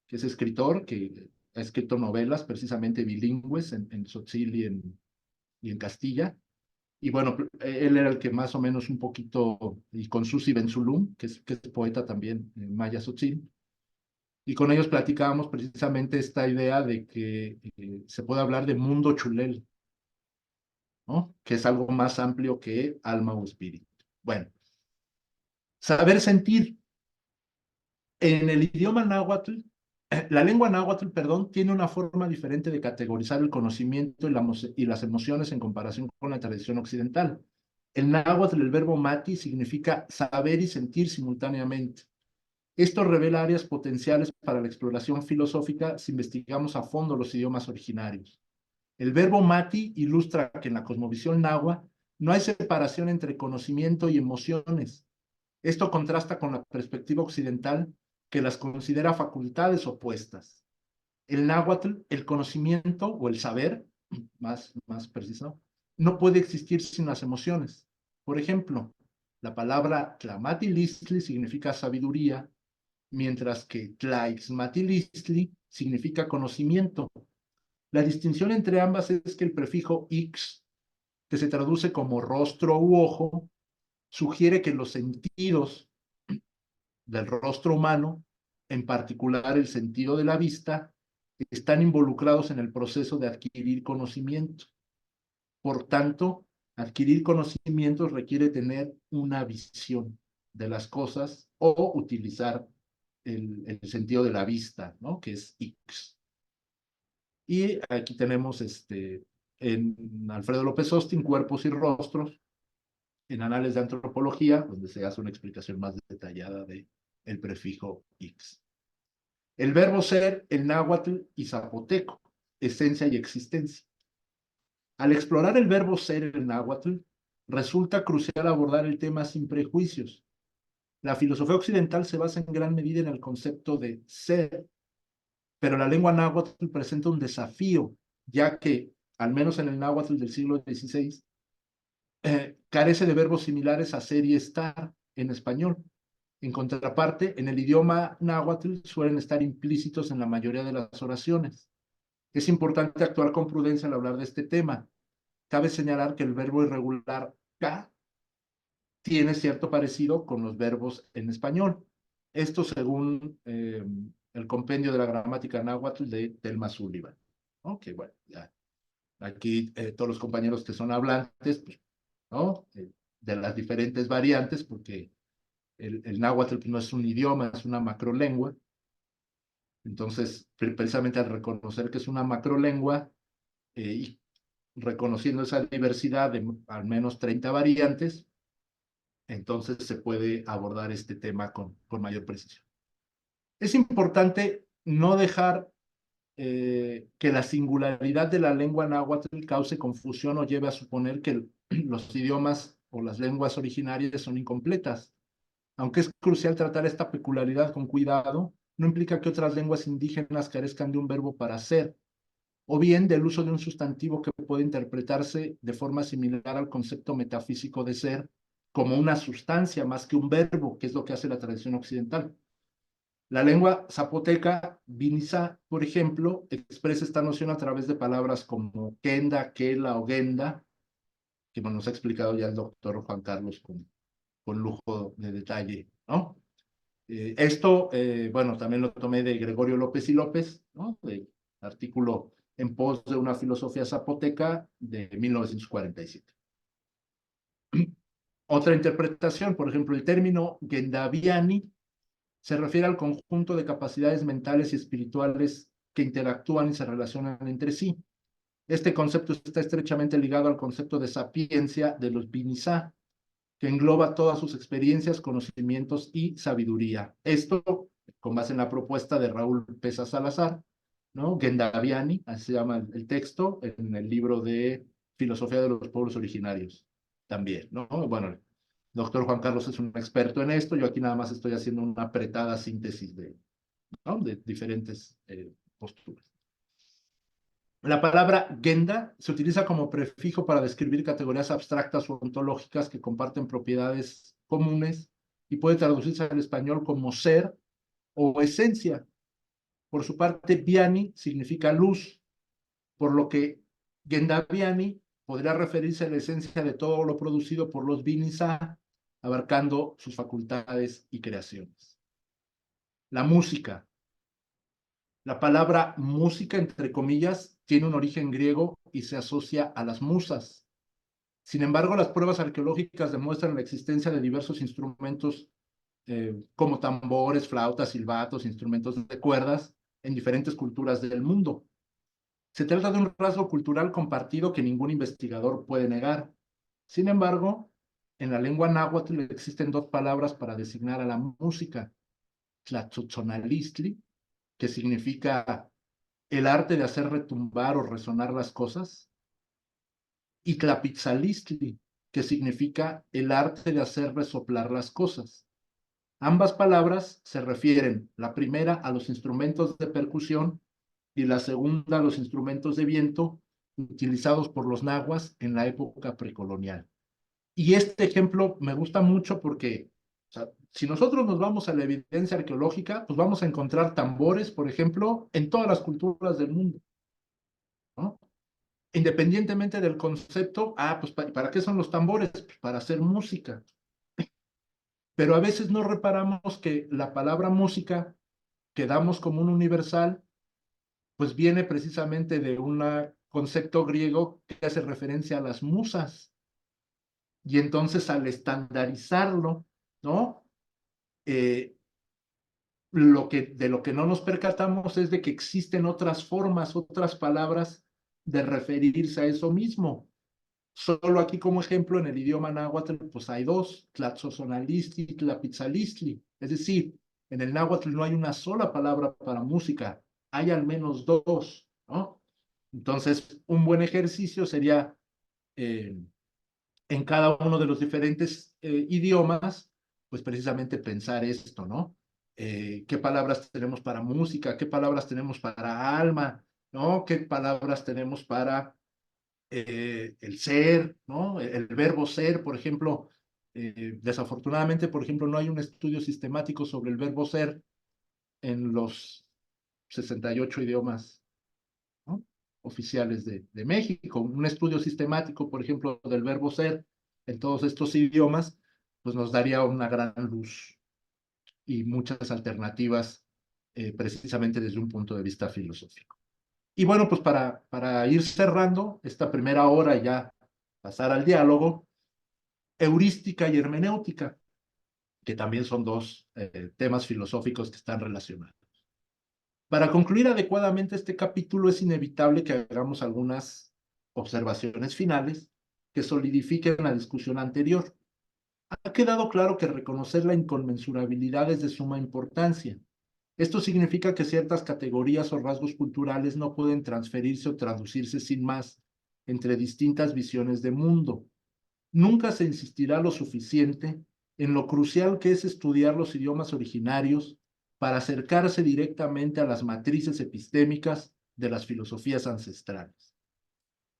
que es escritor, que ha escrito novelas precisamente bilingües en Tzotzil y en Castilla. Y bueno, él era el que más o menos un poquito, y con Susi Benzulum, que es poeta también, maya Tzotzil, y con ellos platicábamos precisamente esta idea de que se puede hablar de mundo chulel, ¿no? Que es algo más amplio que alma o espíritu. Bueno, saber sentir. En el idioma náhuatl, la lengua náhuatl, perdón, tiene una forma diferente de categorizar el conocimiento y las emociones en comparación con la tradición occidental. El náhuatl, el verbo mati, significa saber y sentir simultáneamente. Esto revela áreas potenciales para la exploración filosófica si investigamos a fondo los idiomas originarios. El verbo mati ilustra que en la cosmovisión náhuatl no hay separación entre conocimiento y emociones. Esto contrasta con la perspectiva occidental que las considera facultades opuestas. El náhuatl, el conocimiento o el saber, más preciso, no puede existir sin las emociones. Por ejemplo, la palabra tlamatilistli significa sabiduría, mientras que tlaixmatilistli significa conocimiento. La distinción entre ambas es que el prefijo ix, que se traduce como rostro u ojo, sugiere que los sentidos del rostro humano, en particular el sentido de la vista, están involucrados en el proceso de adquirir conocimiento. Por tanto, adquirir conocimientos requiere tener una visión de las cosas o utilizar el sentido de la vista, ¿no? Que es X. Y aquí tenemos en Alfredo López Austin, Cuerpos y Rostros, en Anales de Antropología, donde se hace una explicación más detallada de el prefijo X. El verbo ser, el náhuatl y zapoteco, esencia y existencia. Al explorar el verbo ser en náhuatl, resulta crucial abordar el tema sin prejuicios. La filosofía occidental se basa en gran medida en el concepto de ser, pero la lengua náhuatl presenta un desafío, ya que, al menos en el náhuatl del siglo XVI, carece de verbos similares a ser y estar en español. En contraparte, en el idioma náhuatl suelen estar implícitos en la mayoría de las oraciones. Es importante actuar con prudencia al hablar de este tema. Cabe señalar que el verbo irregular ka tiene cierto parecido con los verbos en español. Esto según el compendio de la gramática náhuatl de Thelma Sullivan. Ok, bueno, ya. Aquí todos los compañeros que son hablantes, pues, ¿no? De las diferentes variantes, porque el náhuatl no es un idioma, es una macrolengua. Entonces, precisamente al reconocer que es una macrolengua y reconociendo esa diversidad de al menos 30 variantes, entonces se puede abordar este tema con mayor precisión. Es importante no dejar que la singularidad de la lengua náhuatl cause confusión o lleve a suponer que los idiomas o las lenguas originarias son incompletas. Aunque es crucial tratar esta peculiaridad con cuidado, no implica que otras lenguas indígenas carezcan de un verbo para ser, o bien del uso de un sustantivo que puede interpretarse de forma similar al concepto metafísico de ser como una sustancia más que un verbo, que es lo que hace la tradición occidental. La lengua zapoteca, Vinizá, por ejemplo, expresa esta noción a través de palabras como kenda, kela o genda, que nos ha explicado ya el doctor Juan Carlos con lujo de detalle, ¿no? Bueno, también lo tomé de Gregorio López y López, ¿no? De artículo en pos de una filosofía zapoteca de 1947. Otra interpretación, por ejemplo, el término Gendaviani se refiere al conjunto de capacidades mentales y espirituales que interactúan y se relacionan entre sí. Este concepto está estrechamente ligado al concepto de sapiencia de los Vinizá, que engloba todas sus experiencias, conocimientos y sabiduría. Esto con base en la propuesta de Raúl Pesa Salazar, ¿no? Gendaviani, así se llama el texto, en el libro de Filosofía de los Pueblos Originarios, también, ¿no? Bueno, el doctor Juan Carlos es un experto en esto, yo aquí nada más estoy haciendo una apretada síntesis ¿no? De diferentes posturas. La palabra genda se utiliza como prefijo para describir categorías abstractas o ontológicas que comparten propiedades comunes y puede traducirse al español como ser o esencia. Por su parte, Viani significa luz, por lo que Gendaviani podría referirse a la esencia de todo lo producido por los Vinizá, abarcando sus facultades y creaciones. La música. La palabra música, entre comillas, tiene un origen griego y se asocia a las musas. Sin embargo, las pruebas arqueológicas demuestran la existencia de diversos instrumentos como tambores, flautas, silbatos, instrumentos de cuerdas en diferentes culturas del mundo. Se trata de un rasgo cultural compartido que ningún investigador puede negar. Sin embargo, en la lengua náhuatl existen dos palabras para designar a la música: tlatzotzonalistli, que significa el arte de hacer retumbar o resonar las cosas, y tlapitzalistli, que significa el arte de hacer resoplar las cosas. Ambas palabras se refieren, la primera a los instrumentos de percusión y la segunda a los instrumentos de viento utilizados por los nahuas en la época precolonial. Y este ejemplo me gusta mucho porque, o sea, si nosotros nos vamos a la evidencia arqueológica, pues vamos a encontrar tambores, por ejemplo, en todas las culturas del mundo, ¿no? Independientemente del concepto, pues ¿para qué son los tambores? Pues para hacer música. Pero a veces no reparamos que la palabra música que damos como un universal, pues viene precisamente de un concepto griego que hace referencia a las musas. Y entonces al estandarizarlo, ¿no? De lo que no nos percatamos es de que existen otras formas, otras palabras de referirse a eso mismo. Solo aquí como ejemplo en el idioma náhuatl pues hay dos: tlatzozonalistli y tlapitzalistli. Es decir, en el náhuatl no hay una sola palabra para música, hay al menos dos, ¿no? Entonces, un buen ejercicio sería en cada uno de los diferentes idiomas, pues precisamente pensar esto, ¿no? ¿Qué palabras tenemos para música? ¿Qué palabras tenemos para alma? ¿No? ¿Qué palabras tenemos para el ser, ¿no? El verbo ser, por ejemplo, desafortunadamente, por ejemplo, no hay un estudio sistemático sobre el verbo ser en los 68 idiomas, ¿no? Oficiales de México. Un estudio sistemático, por ejemplo, del verbo ser en todos estos idiomas, pues nos daría una gran luz y muchas alternativas precisamente desde un punto de vista filosófico. Y bueno, pues para ir cerrando esta primera hora y ya pasar al diálogo, heurística y hermenéutica, que también son dos temas filosóficos que están relacionados. Para concluir adecuadamente este capítulo es inevitable que hagamos algunas observaciones finales que solidifiquen la discusión anterior. Ha quedado claro que reconocer la inconmensurabilidad es de suma importancia. Esto significa que ciertas categorías o rasgos culturales no pueden transferirse o traducirse sin más entre distintas visiones de mundo. Nunca se insistirá lo suficiente en lo crucial que es estudiar los idiomas originarios para acercarse directamente a las matrices epistémicas de las filosofías ancestrales.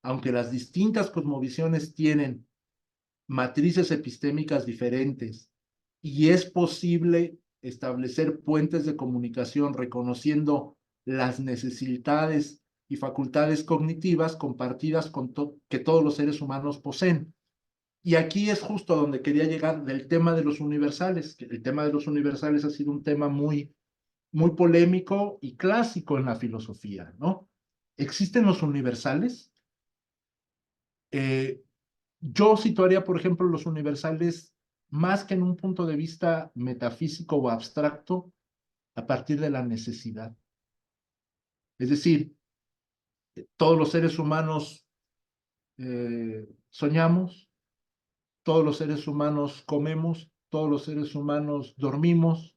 Aunque las distintas cosmovisiones tienen matrices epistémicas diferentes y es posible establecer puentes de comunicación reconociendo las necesidades y facultades cognitivas compartidas que todos los seres humanos poseen. Y aquí es justo donde quería llegar del tema de los universales, que el tema de los universales ha sido un tema muy polémico y clásico en la filosofía, ¿no? ¿Existen los universales? Eh, yo situaría, por ejemplo, los universales más que en un punto de vista metafísico o abstracto, a partir de la necesidad. Es decir, todos los seres humanos soñamos, todos los seres humanos comemos, todos los seres humanos dormimos,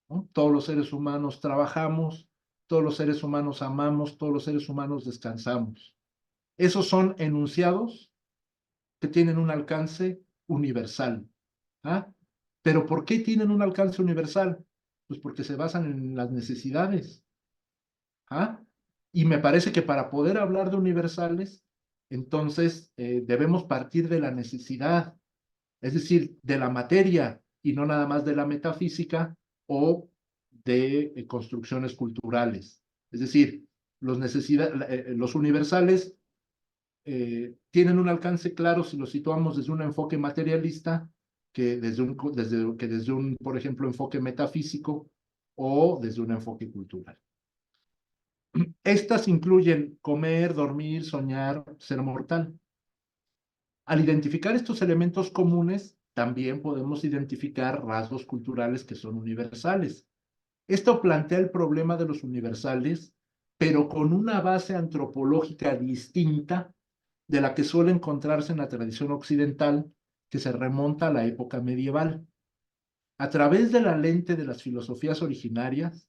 ¿no? Todos los seres humanos trabajamos, todos los seres humanos amamos, todos los seres humanos descansamos. Esos son enunciados que tienen un alcance universal. ¿Ah? ¿Pero por qué tienen un alcance universal? Pues porque se basan en las necesidades. ¿Ah? Y me parece que para poder hablar de universales, entonces debemos partir de la necesidad, es decir, de la materia y no nada más de la metafísica o de construcciones culturales. Es decir, los universales tienen un alcance claro si lo situamos desde un enfoque materialista que desde un, por ejemplo, enfoque metafísico o desde un enfoque cultural. Estas incluyen comer, dormir, soñar, ser mortal. Al identificar estos elementos comunes, también podemos identificar rasgos culturales que son universales. Esto plantea el problema de los universales, pero con una base antropológica distinta de la que suele encontrarse en la tradición occidental, que se remonta a la época medieval. A través de la lente de las filosofías originarias,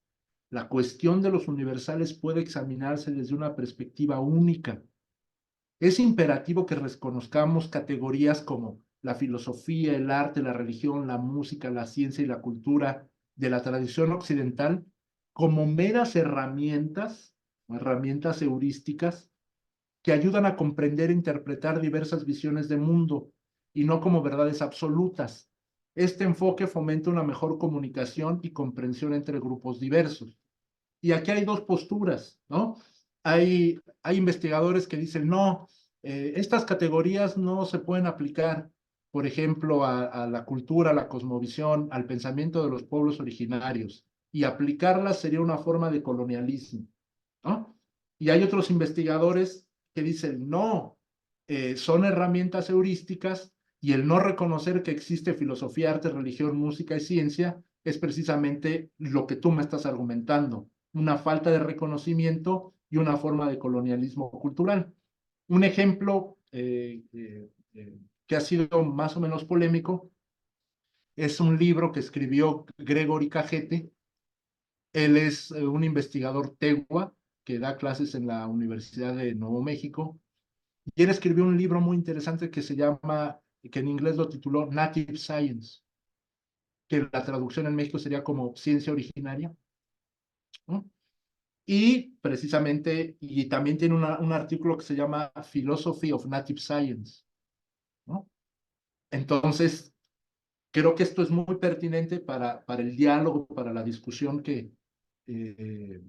la cuestión de los universales puede examinarse desde una perspectiva única. Es imperativo que reconozcamos categorías como la filosofía, el arte, la religión, la música, la ciencia y la cultura de la tradición occidental como meras herramientas, herramientas heurísticas que ayudan a comprender e interpretar diversas visiones de mundo y no como verdades absolutas. Este enfoque fomenta una mejor comunicación y comprensión entre grupos diversos. Y aquí hay dos posturas, ¿no? Hay investigadores que dicen, no, estas categorías no se pueden aplicar, por ejemplo, a la cultura, a la cosmovisión, al pensamiento de los pueblos originarios, y aplicarlas sería una forma de colonialismo, ¿no? Y hay otros investigadores que dicen, no, son herramientas heurísticas y el no reconocer que existe filosofía, arte, religión, música y ciencia es precisamente lo que tú me estás argumentando, una falta de reconocimiento y una forma de colonialismo cultural. Un ejemplo que ha sido más o menos polémico es un libro que escribió Gregory Cajete. Él es un investigador tegua que da clases en la Universidad de Nuevo México y él escribió un libro muy interesante que se llama, que en inglés lo tituló Native Science, que la traducción en México sería como ciencia originaria, ¿no? Y precisamente, y también tiene un artículo que se llama Philosophy of Native Science, ¿no? Entonces, creo que esto es muy pertinente para el diálogo, para la discusión eh,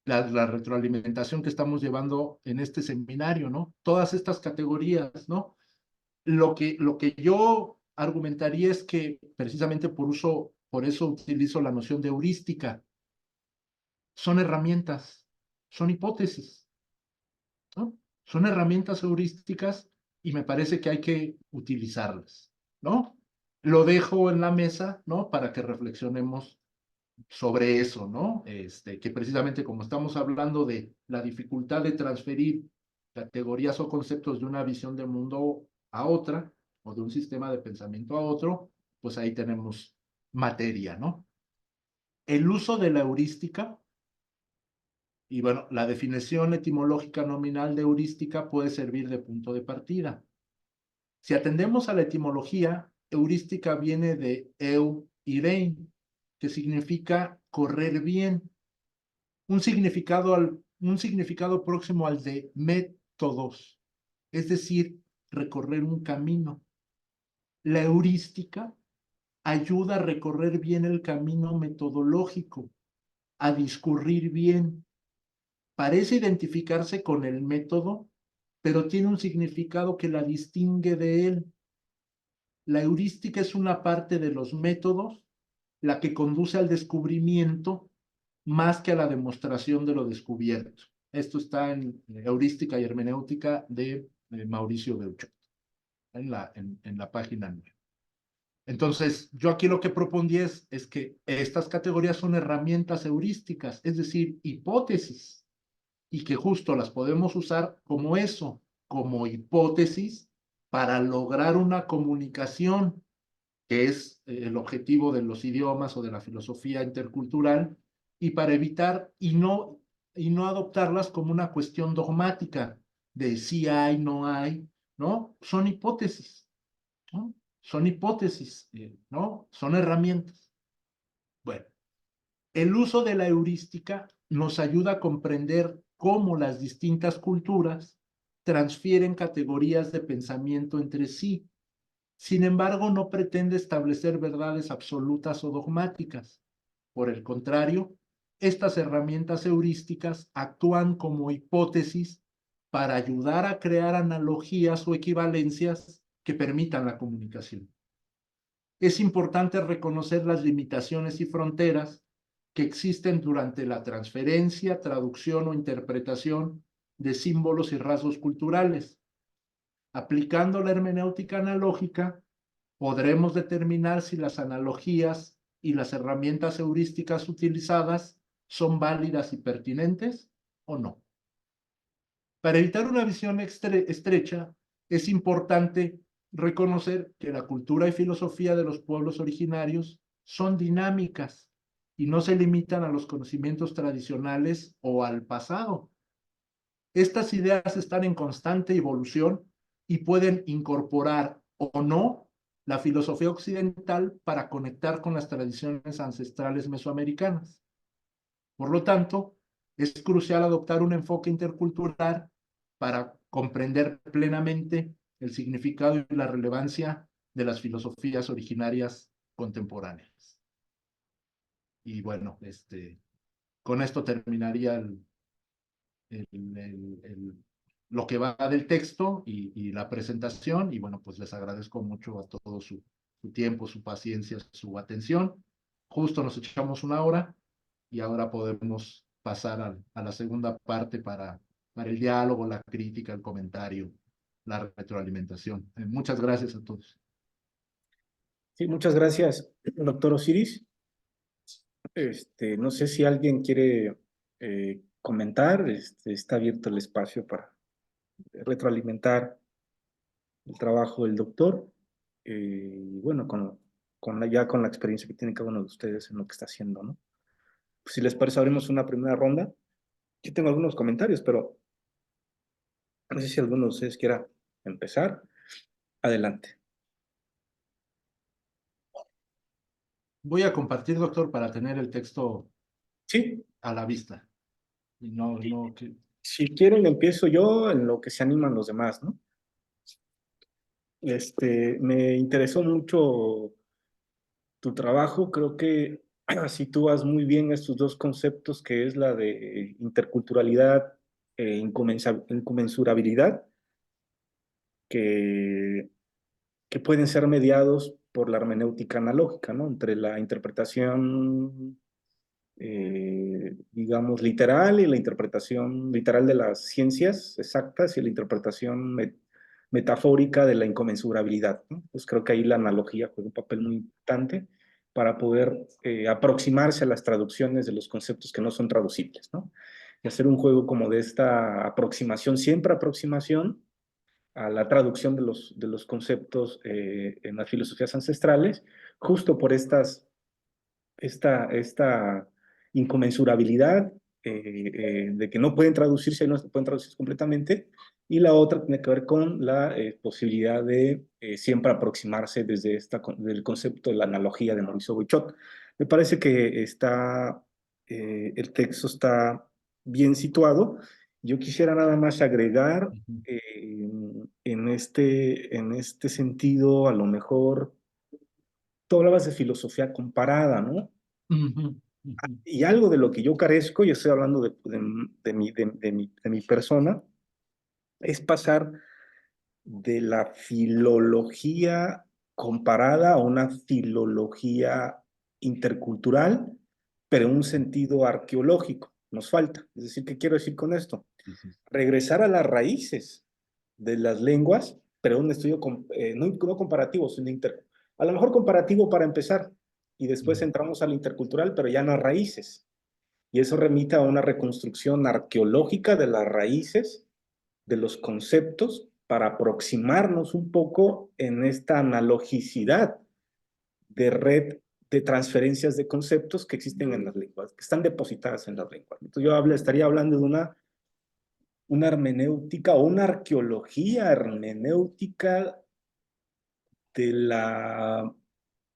la retroalimentación que estamos llevando en este seminario, ¿no? Todas estas categorías, ¿no? Lo que yo argumentaría es que precisamente por eso utilizo la noción de heurística. Son herramientas, son hipótesis, ¿no? Son herramientas heurísticas y me parece que hay que utilizarlas, ¿no? Lo dejo en la mesa, ¿no? Para que reflexionemos sobre eso, ¿no? Que precisamente como estamos hablando de la dificultad de transferir categorías o conceptos de una visión de mundo a otra, o de un sistema de pensamiento a otro, pues ahí tenemos materia, ¿no? El uso de la heurística, y bueno, la definición etimológica nominal de heurística puede servir de punto de partida. Si atendemos a la etimología, heurística viene de eu irein, que significa correr bien, un significado próximo al de métodos, es decir, recorrer un camino. La heurística ayuda a recorrer bien el camino metodológico, a discurrir bien. Parece identificarse con el método, pero tiene un significado que la distingue de él. La heurística es una parte de los métodos, la que conduce al descubrimiento más que a la demostración de lo descubierto. Esto está en Heurística y Hermenéutica de Mauricio Beuchot, en la página 9. Entonces, yo aquí lo que propondí es que estas categorías son herramientas heurísticas, es decir, hipótesis, y que justo las podemos usar como eso, como hipótesis para lograr una comunicación, que es el objetivo de los idiomas o de la filosofía intercultural, y para evitar y no adoptarlas como una cuestión dogmática de si hay, no hay, ¿no? Son hipótesis, ¿no? Son hipótesis, ¿no? Son herramientas. Bueno, el uso de la heurística nos ayuda a comprender cómo las distintas culturas transfieren categorías de pensamiento entre sí. Sin embargo, no pretende establecer verdades absolutas o dogmáticas. Por el contrario, estas herramientas heurísticas actúan como hipótesis para ayudar a crear analogías o equivalencias que permitan la comunicación. Es importante reconocer las limitaciones y fronteras que existen durante la transferencia, traducción o interpretación de símbolos y rasgos culturales. Aplicando la hermenéutica analógica, podremos determinar si las analogías y las herramientas heurísticas utilizadas son válidas y pertinentes o no. Para evitar una visión estrecha, es importante reconocer que la cultura y filosofía de los pueblos originarios son dinámicas y no se limitan a los conocimientos tradicionales o al pasado. Estas ideas están en constante evolución y pueden incorporar o no la filosofía occidental para conectar con las tradiciones ancestrales mesoamericanas. Por lo tanto, es crucial adoptar un enfoque intercultural para comprender plenamente el significado y la relevancia de las filosofías originarias contemporáneas. Y bueno, con esto terminaría el, lo que va del texto y la presentación. Y bueno, pues les agradezco mucho a todos su tiempo, su paciencia, su atención. Justo nos echamos una hora y ahora podemos pasar a la segunda parte para el diálogo, la crítica, el comentario, la retroalimentación. Muchas gracias a todos. Sí, muchas gracias, doctor Osiris. No sé si alguien quiere comentar, está abierto el espacio para retroalimentar el trabajo del doctor, y bueno, ya con la experiencia que tiene cada uno de ustedes en lo que está haciendo, ¿no? Pues si les parece, abrimos una primera ronda. Yo tengo algunos comentarios, pero no sé si alguno de ustedes quiera empezar. Adelante. Voy a compartir, doctor, para tener el texto Sí, a la vista. Y no que... si quieren empiezo yo en lo que se animan los demás, ¿no? Me interesó mucho tu trabajo, creo que sitúas muy bien estos dos conceptos que es la de interculturalidad e inconmensurabilidad, que, que pueden ser mediados por la hermenéutica analógica, ¿no? Entre la interpretación, digamos, literal y la interpretación literal de las ciencias exactas y la interpretación metafórica de la inconmensurabilidad, ¿no? Pues creo que ahí la analogía juega un papel muy importante para poder aproximarse a las traducciones de los conceptos que no son traducibles, ¿no? Y hacer un juego como de esta aproximación, siempre aproximación a la traducción de los conceptos en las filosofías ancestrales, justo por estas esta inconmensurabilidad de que no pueden traducirse, no se pueden traducir completamente, y la otra tiene que ver con la posibilidad de siempre aproximarse desde del concepto de la analogía de Mauricio Boichot. Me parece que el texto está bien situado. Yo quisiera nada más agregar Ujú, en este sentido, a lo mejor, tú hablabas de filosofía comparada, ¿no? ujú, ujú, Y algo de lo que yo carezco, y estoy hablando de mi persona, es pasar de la filología comparada a una filología intercultural, pero en un sentido arqueológico. Nos falta. Es decir, ¿qué quiero decir con esto? sí, sí, Regresar a las raíces de las lenguas, pero un estudio no comparativo, sino a lo mejor comparativo para empezar, y después ujú, entramos al intercultural, pero ya en las raíces. Y eso remite a una reconstrucción arqueológica de las raíces, de los conceptos, para aproximarnos un poco en esta analogicidad de red de transferencias de conceptos que existen en las lenguas, que están depositadas en las lenguas. Entonces estaría hablando de una hermenéutica o una arqueología hermenéutica de la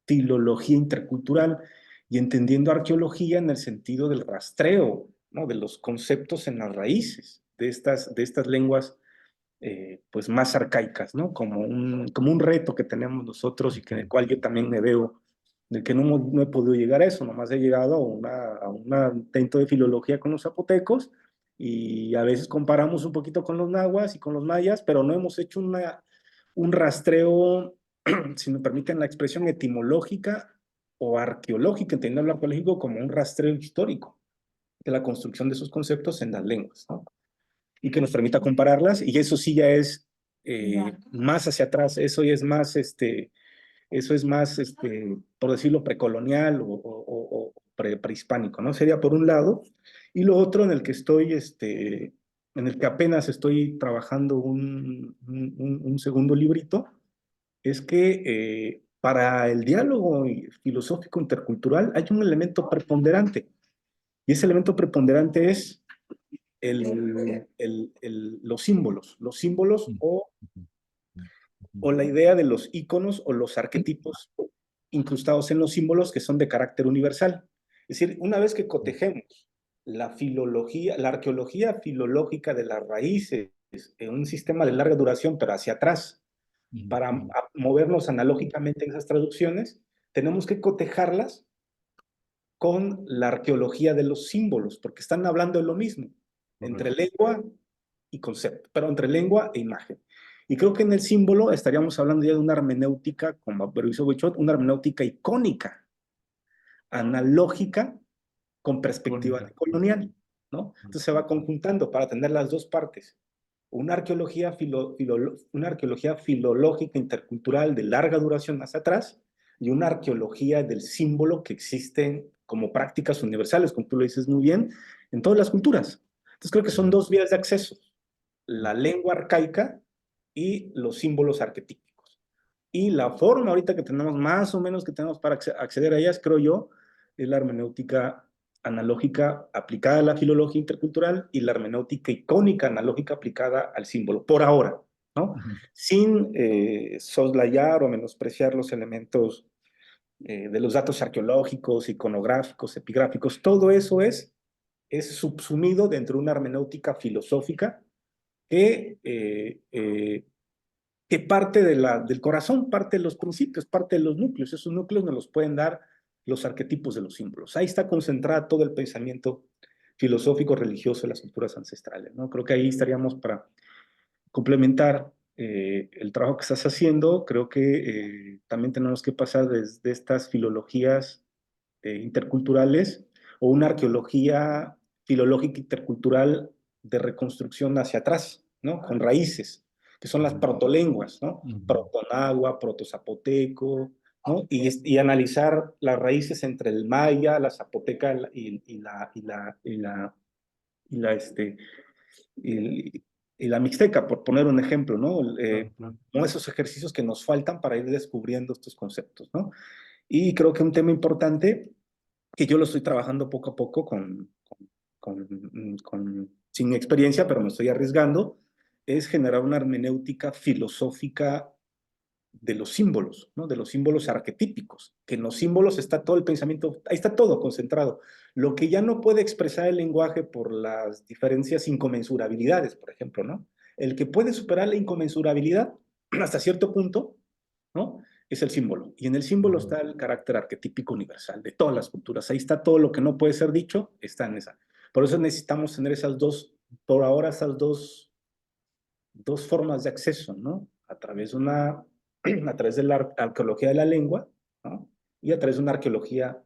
filología intercultural y entendiendo arqueología en el sentido del rastreo, ¿no? De los conceptos en las raíces de estas lenguas pues más arcaicas, ¿no? Como un reto que tenemos nosotros y que en el ujú, cual yo también me veo, del que no he podido llegar a eso, nomás he llegado a un intento de filología con los zapotecos y a veces comparamos un poquito con los nahuas y con los mayas, pero no hemos hecho un rastreo, si me permiten la expresión, etimológica o arqueológica, entendiendo lo arqueológico como un rastreo histórico de la construcción de esos conceptos en las lenguas, ¿no? Y que nos permita compararlas, y eso sí ya es más hacia atrás, eso es más, por decirlo, precolonial o prehispánico, ¿no? Sería por un lado, y lo otro en el que en el que apenas estoy trabajando un segundo librito, es que para el diálogo filosófico intercultural hay un elemento preponderante, y ese elemento preponderante es los símbolos ujú, ujú, o la idea de los íconos o los arquetipos incrustados en los símbolos que son de carácter universal. Es decir, una vez que cotejemos la arqueología filológica de las raíces en un sistema de larga duración, pero hacia atrás, ujú, para ujú, movernos analógicamente en esas traducciones, tenemos que cotejarlas con la arqueología de los símbolos, porque están hablando de lo mismo, entre correcto. lengua y concepto, pero entre lengua e imagen. Y creo que en el símbolo estaríamos hablando ya de una hermenéutica, como hizo Boichot, una hermenéutica icónica, analógica, con perspectiva Cónica. colonial, ¿no? Entonces se va conjuntando para tener las dos partes. Una arqueología filológica intercultural de larga duración más atrás y una arqueología del símbolo que existen como prácticas universales, como tú lo dices muy bien, en todas las culturas. Entonces creo que son Ujú, dos vías de acceso, ujú, la lengua arcaica y los símbolos arquetípicos. Y la forma ahorita que tenemos, más o menos que tenemos para acceder a ellas, creo yo, es la hermenéutica analógica aplicada a la filología intercultural y la hermenéutica icónica analógica aplicada al símbolo, por ahora, ¿no? ujú, Sin soslayar o menospreciar los elementos de los datos arqueológicos, iconográficos, epigráficos, todo eso es subsumido dentro de una hermenéutica filosófica que que parte del corazón, parte de los principios, parte de los núcleos. Esos núcleos nos los pueden dar los arquetipos de los símbolos. Ahí está concentrado todo el pensamiento filosófico religioso de las culturas ancestrales, ¿no? Creo que ahí estaríamos para complementar el trabajo que estás haciendo. Creo que también tenemos que pasar desde estas filologías interculturales o una arqueología filológica intercultural de reconstrucción hacia atrás, ¿no? Con raíces, que son las ujú, protolenguas, ¿no? ujú, Protonagua, protozapoteco, ¿no? Y analizar las raíces entre el maya, la zapoteca y la, este, y la mixteca, por poner un ejemplo, ¿no? claro, claro. Como esos ejercicios que nos faltan para ir descubriendo estos conceptos, ¿no? Y creo que un tema importante que yo lo estoy trabajando poco a poco sin experiencia, pero me estoy arriesgando, es generar una hermenéutica filosófica de los símbolos, ¿no? De los símbolos arquetípicos, que en los símbolos está todo el pensamiento, ahí está todo concentrado. Lo que ya no puede expresar el lenguaje por las diferencias inconmensurabilidades, por ejemplo, ¿no? El que puede superar la inconmensurabilidad hasta cierto punto, ¿no? Es el símbolo. Y en el símbolo está el carácter arquetípico universal de todas las culturas. Ahí está todo lo que no puede ser dicho, está en esa. Por eso necesitamos tener esas dos, por ahora, esas dos formas de acceso, ¿no? A través de la arqueología de la lengua, ¿no? Y a través de una arqueología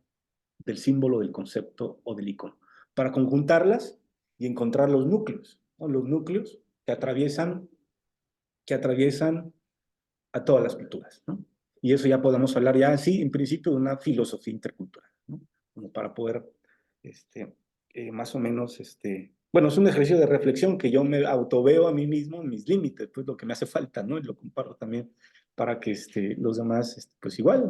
del símbolo, del concepto o del icono, para conjuntarlas y encontrar los núcleos, ¿no? Los núcleos que atraviesan a todas las culturas, ¿no? Y eso ya podemos hablar ya así, en principio, de una filosofía intercultural, ¿no? Como para poder, este, más o menos, bueno, es un ejercicio de reflexión que yo me autoveo a mí mismo en mis límites, pues lo que me hace falta, ¿no? Y lo comparo también para que los demás, pues igual,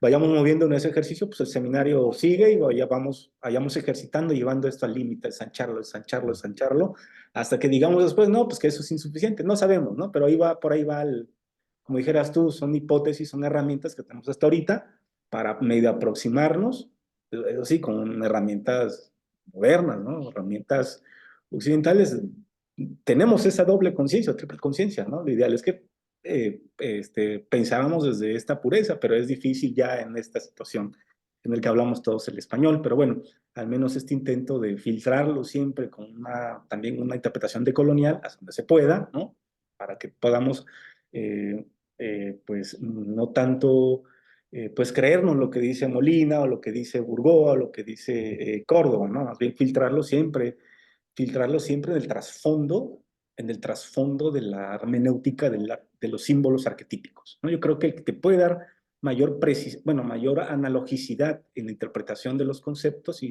vayamos moviendo en ese ejercicio, pues el seminario sigue y vayamos ejercitando, llevando esto al límite, ensancharlo, ensancharlo, ensancharlo, hasta que digamos después, no, pues que eso es insuficiente, no sabemos, ¿no? Pero por ahí va como dijeras tú, son hipótesis, son herramientas que tenemos hasta ahorita para medio aproximarnos, eso sí, con herramientas modernas, ¿no? Herramientas occidentales. Tenemos esa doble conciencia, triple conciencia, ¿no? Lo ideal es que pensábamos desde esta pureza, pero es difícil ya en esta situación en el que hablamos todos el español, pero bueno, al menos este intento de filtrarlo siempre con también una interpretación decolonial, hasta donde se pueda, ¿no? Para que podamos eh, pues no tanto pues creernos lo que dice Molina o lo que dice Burgoa o lo que dice Córdoba, ¿no? Más bien filtrarlo siempre en el trasfondo de la hermenéutica de los símbolos arquetípicos, ¿no? Yo creo que el que te puede dar mayor analogicidad en la interpretación de los conceptos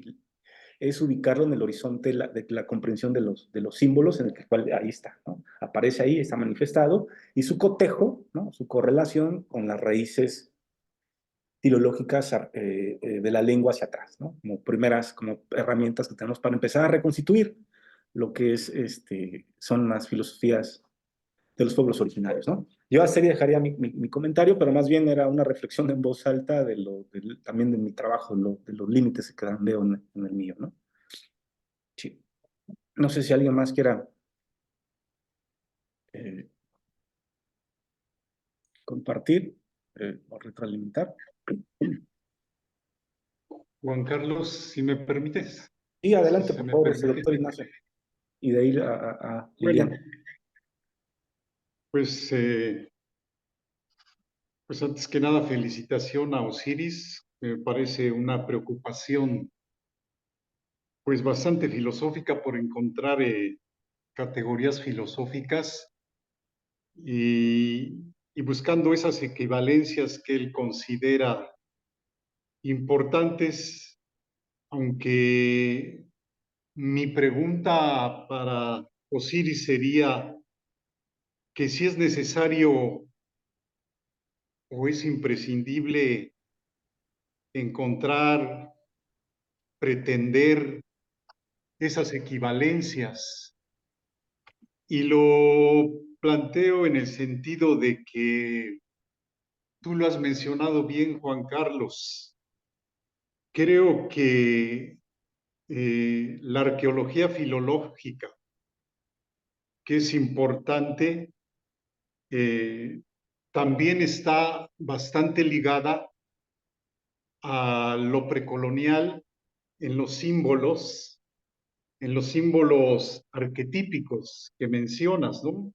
es ubicarlo en el horizonte de la comprensión de los símbolos, en el cual ahí está, ¿no? Aparece ahí, está manifestado, y su cotejo, ¿no? Su correlación con las raíces filológicas de la lengua hacia atrás, ¿no? Como herramientas que tenemos para empezar a reconstituir lo que son las filosofías de los pueblos originarios, ¿no? Yo hasta ahí dejaría mi comentario, pero más bien era una reflexión en voz alta también de mi trabajo, de los límites que veo en el mío, ¿no? Sí. No sé si alguien más quiera eh, compartir o retroalimentar. Juan Carlos, si me permites, Y si adelante, se por me favor, permite. doctor Ignacio. Y de ahí a Bueno, Liliana. pues, pues antes que nada, felicitación a Osiris. Me parece una preocupación pues bastante filosófica por encontrar categorías filosóficas y, y buscando esas equivalencias que él considera importantes, aunque mi pregunta para Osiris sería que si es necesario o es imprescindible encontrar, pretender esas equivalencias. Y lo planteo en el sentido de que tú lo has mencionado bien, Juan Carlos. Creo que la arqueología filológica, que es importante, también está bastante ligada a lo precolonial en los símbolos arquetípicos que mencionas, ¿no?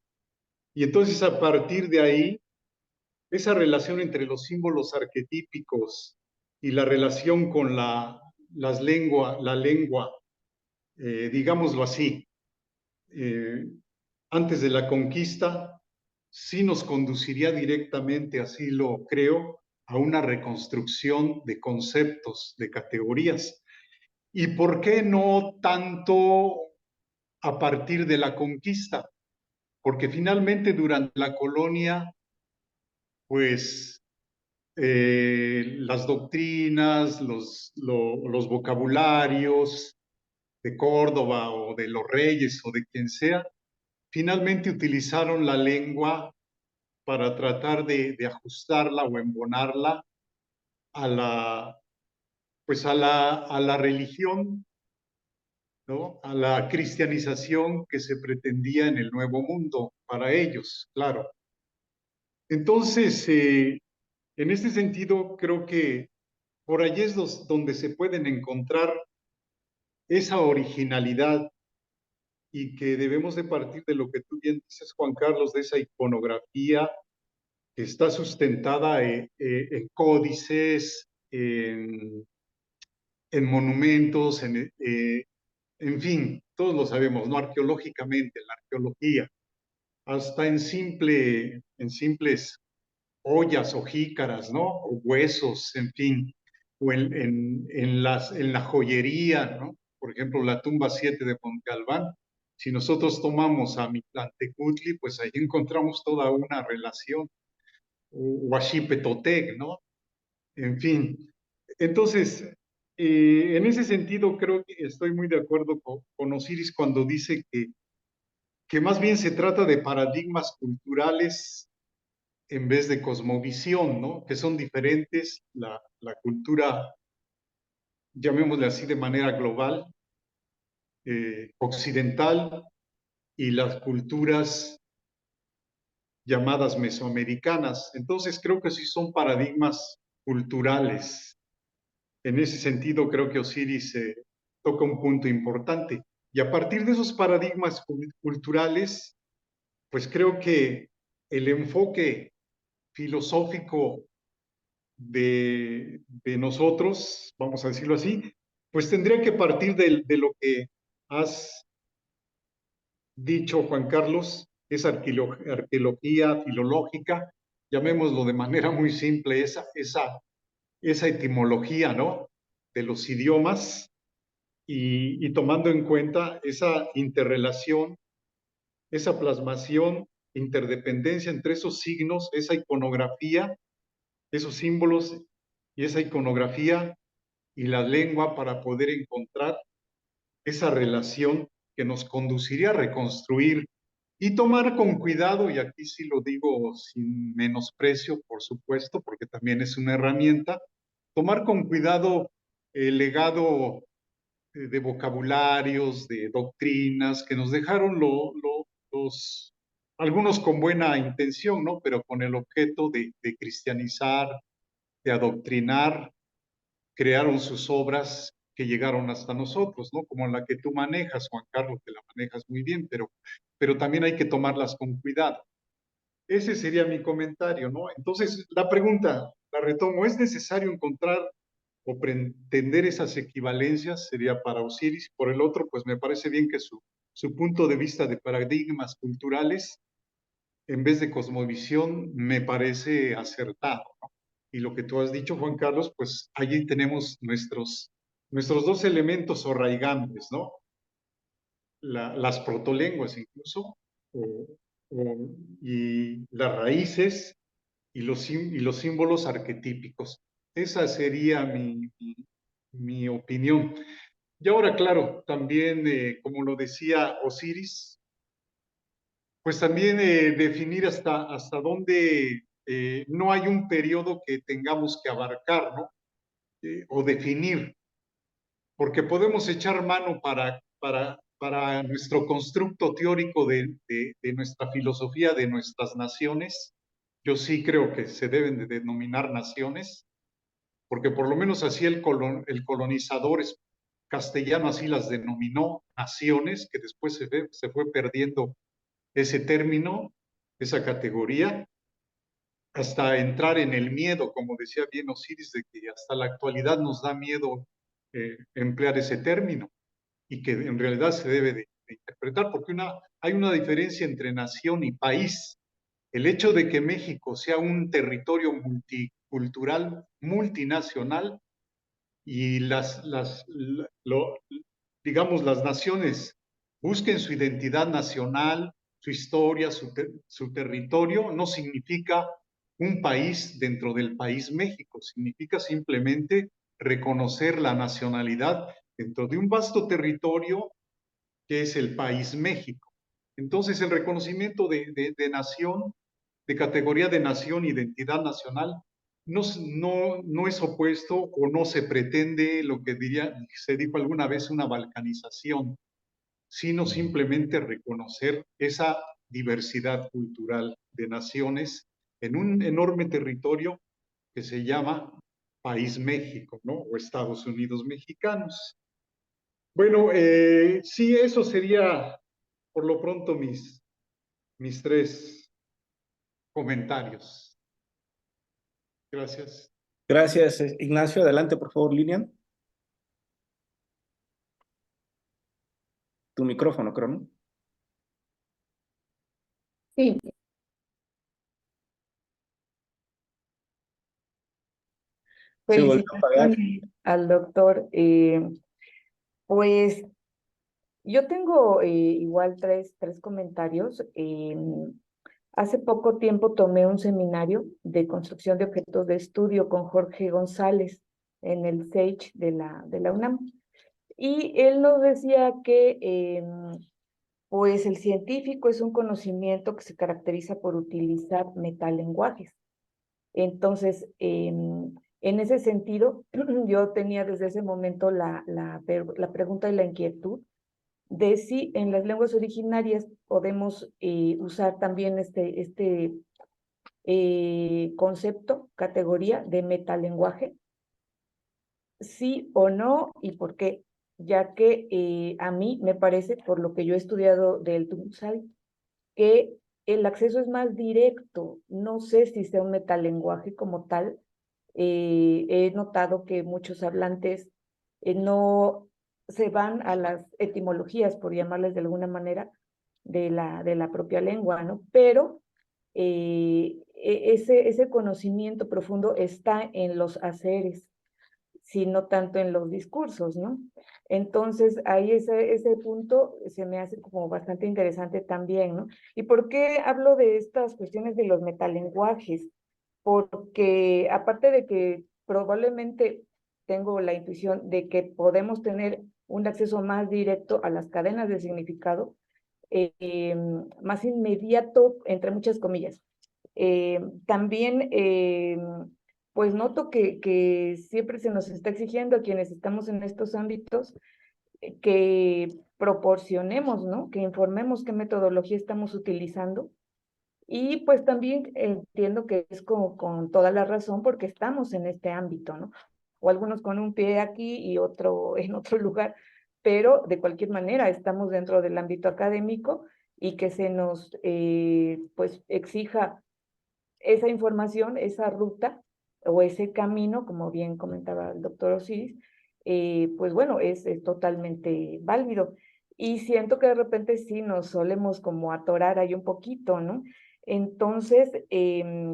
Y entonces a partir de ahí, esa relación entre los símbolos arquetípicos y la relación con la lengua, digámoslo así, eh, antes de la conquista, sí nos conduciría directamente, así lo creo, a una reconstrucción de conceptos, de categorías. ¿Y por qué no tanto a partir de la conquista? Porque finalmente durante la colonia, pues las doctrinas, los vocabularios de Córdoba o de los reyes o de quien sea, finalmente utilizaron la lengua para tratar de ajustarla o embonarla a la, pues a la religión, ¿no? A la cristianización que se pretendía en el Nuevo Mundo para ellos, claro. Entonces, en este sentido, creo que por allí es donde se pueden encontrar esa originalidad y que debemos de partir de lo que tú bien dices, Juan Carlos, de esa iconografía que está sustentada en códices, en monumentos, en fin, todos lo sabemos, ¿no? Arqueológicamente, la arqueología, hasta en simples ollas o jícaras, ¿no? O huesos, en fin, o en la joyería, ¿no? Por ejemplo, la tumba 7 de Monte Albán. Si nosotros tomamos a Mictlantecutli, pues ahí encontramos toda una relación, o Huaxipetotec, ¿no? En fin. Entonces, en ese sentido, creo que estoy muy de acuerdo con Osiris cuando dice que más bien se trata de paradigmas culturales en vez de cosmovisión, ¿no? Que son diferentes, la cultura, llamémosle así de manera global, occidental, y las culturas llamadas mesoamericanas. Entonces creo que sí son paradigmas culturales. En ese sentido creo que Osiris toca un punto importante. Y a partir de esos paradigmas culturales, pues creo que el enfoque filosófico de nosotros, vamos a decirlo así, pues tendría que partir de lo que has dicho, Juan Carlos, es arqueología filológica, llamémoslo de manera muy simple, esa etimología, ¿no? De los idiomas y tomando en cuenta esa interrelación, esa plasmación, interdependencia entre esos signos, esa iconografía, esos símbolos y esa iconografía y la lengua para poder encontrar esa relación que nos conduciría a reconstruir y tomar con cuidado, y aquí sí lo digo sin menosprecio, por supuesto, porque también es una herramienta, tomar con cuidado el legado de vocabularios, de doctrinas que nos dejaron algunos con buena intención, ¿no? Pero con el objeto de cristianizar, de adoctrinar, crearon sus obras que llegaron hasta nosotros, ¿no? Como la que tú manejas, Juan Carlos, que la manejas muy bien, pero también hay que tomarlas con cuidado. Ese sería mi comentario, ¿no? Entonces, la pregunta, la retomo, ¿es necesario encontrar o pretender esas equivalencias? Sería para Osiris. Por el otro, pues me parece bien que su punto de vista de paradigmas culturales, en vez de cosmovisión, me parece acertado, ¿no? Y lo que tú has dicho, Juan Carlos, pues allí tenemos nuestros dos elementos o raigantes, ¿no? Las protolenguas incluso, o, y las raíces y los símbolos arquetípicos. Esa sería mi opinión. Y ahora, claro, también, como lo decía Osiris, pues también definir hasta dónde no hay un periodo que tengamos que abarcar, ¿no? O definir, porque podemos echar mano para nuestro constructo teórico de nuestra filosofía, de nuestras naciones. Yo sí creo que se deben de denominar naciones, porque por lo menos así el colonizador castellano así las denominó naciones, que después se fue perdiendo ese término, esa categoría, hasta entrar en el miedo, como decía bien Osiris, de que hasta la actualidad nos da miedo emplear ese término y que en realidad se debe de interpretar, porque hay una diferencia entre nación y país. El hecho de que México sea un territorio multicultural, multinacional, y digamos, las naciones busquen su identidad nacional, su historia, su territorio, no significa un país dentro del país México. Significa simplemente reconocer la nacionalidad dentro de un vasto territorio que es el país México. Entonces, el reconocimiento de nación, de categoría de nación, identidad nacional, no es opuesto o no se pretende lo que se dijo alguna vez una balcanización, sino simplemente reconocer esa diversidad cultural de naciones en un enorme territorio que se llama País México, ¿no? O Estados Unidos mexicanos. Bueno, sí, eso sería por lo pronto mis tres comentarios. Gracias. Gracias, Ignacio. Adelante, por favor, Lilian. Tu micrófono, creo, ¿no? Sí, Se volvió a apagar. felicitaciones al doctor. Pues yo tengo igual tres comentarios. Hace poco tiempo tomé un seminario de construcción de objetos de estudio con Jorge González en el SEICH de la UNAM. Y él nos decía que pues el científico es un conocimiento que se caracteriza por utilizar metalenguajes. Entonces, en ese sentido, yo tenía desde ese momento la pregunta y la inquietud de si en las lenguas originarias podemos usar también este concepto, categoría de metalenguaje, sí o no y por qué, ya que a mí me parece, por lo que yo he estudiado del Tunusal, que el acceso es más directo. No sé si sea un metalenguaje como tal. He notado que muchos hablantes no se van a las etimologías, por llamarles de alguna manera, de la propia lengua, ¿no? Pero ese conocimiento profundo está en los haceres, sino tanto en los discursos, ¿no? Entonces, ahí ese punto se me hace como bastante interesante también, ¿no? ¿Y por qué hablo de estas cuestiones de los metalenguajes? Porque aparte de que probablemente tengo la intuición de que podemos tener un acceso más directo a las cadenas de significado, más inmediato, entre muchas comillas. También, pues noto que siempre se nos está exigiendo a quienes estamos en estos ámbitos que proporcionemos, ¿no? Que informemos qué metodología estamos utilizando. Y pues también entiendo que es con toda la razón porque estamos en este ámbito, ¿no? O algunos con un pie aquí y otro en otro lugar, pero de cualquier manera estamos dentro del ámbito académico y que se nos pues exija esa información, esa ruta o ese camino, como bien comentaba el doctor Osiris, pues bueno, es totalmente válido. Y siento que de repente sí nos solemos como atorar ahí un poquito, ¿no? Entonces,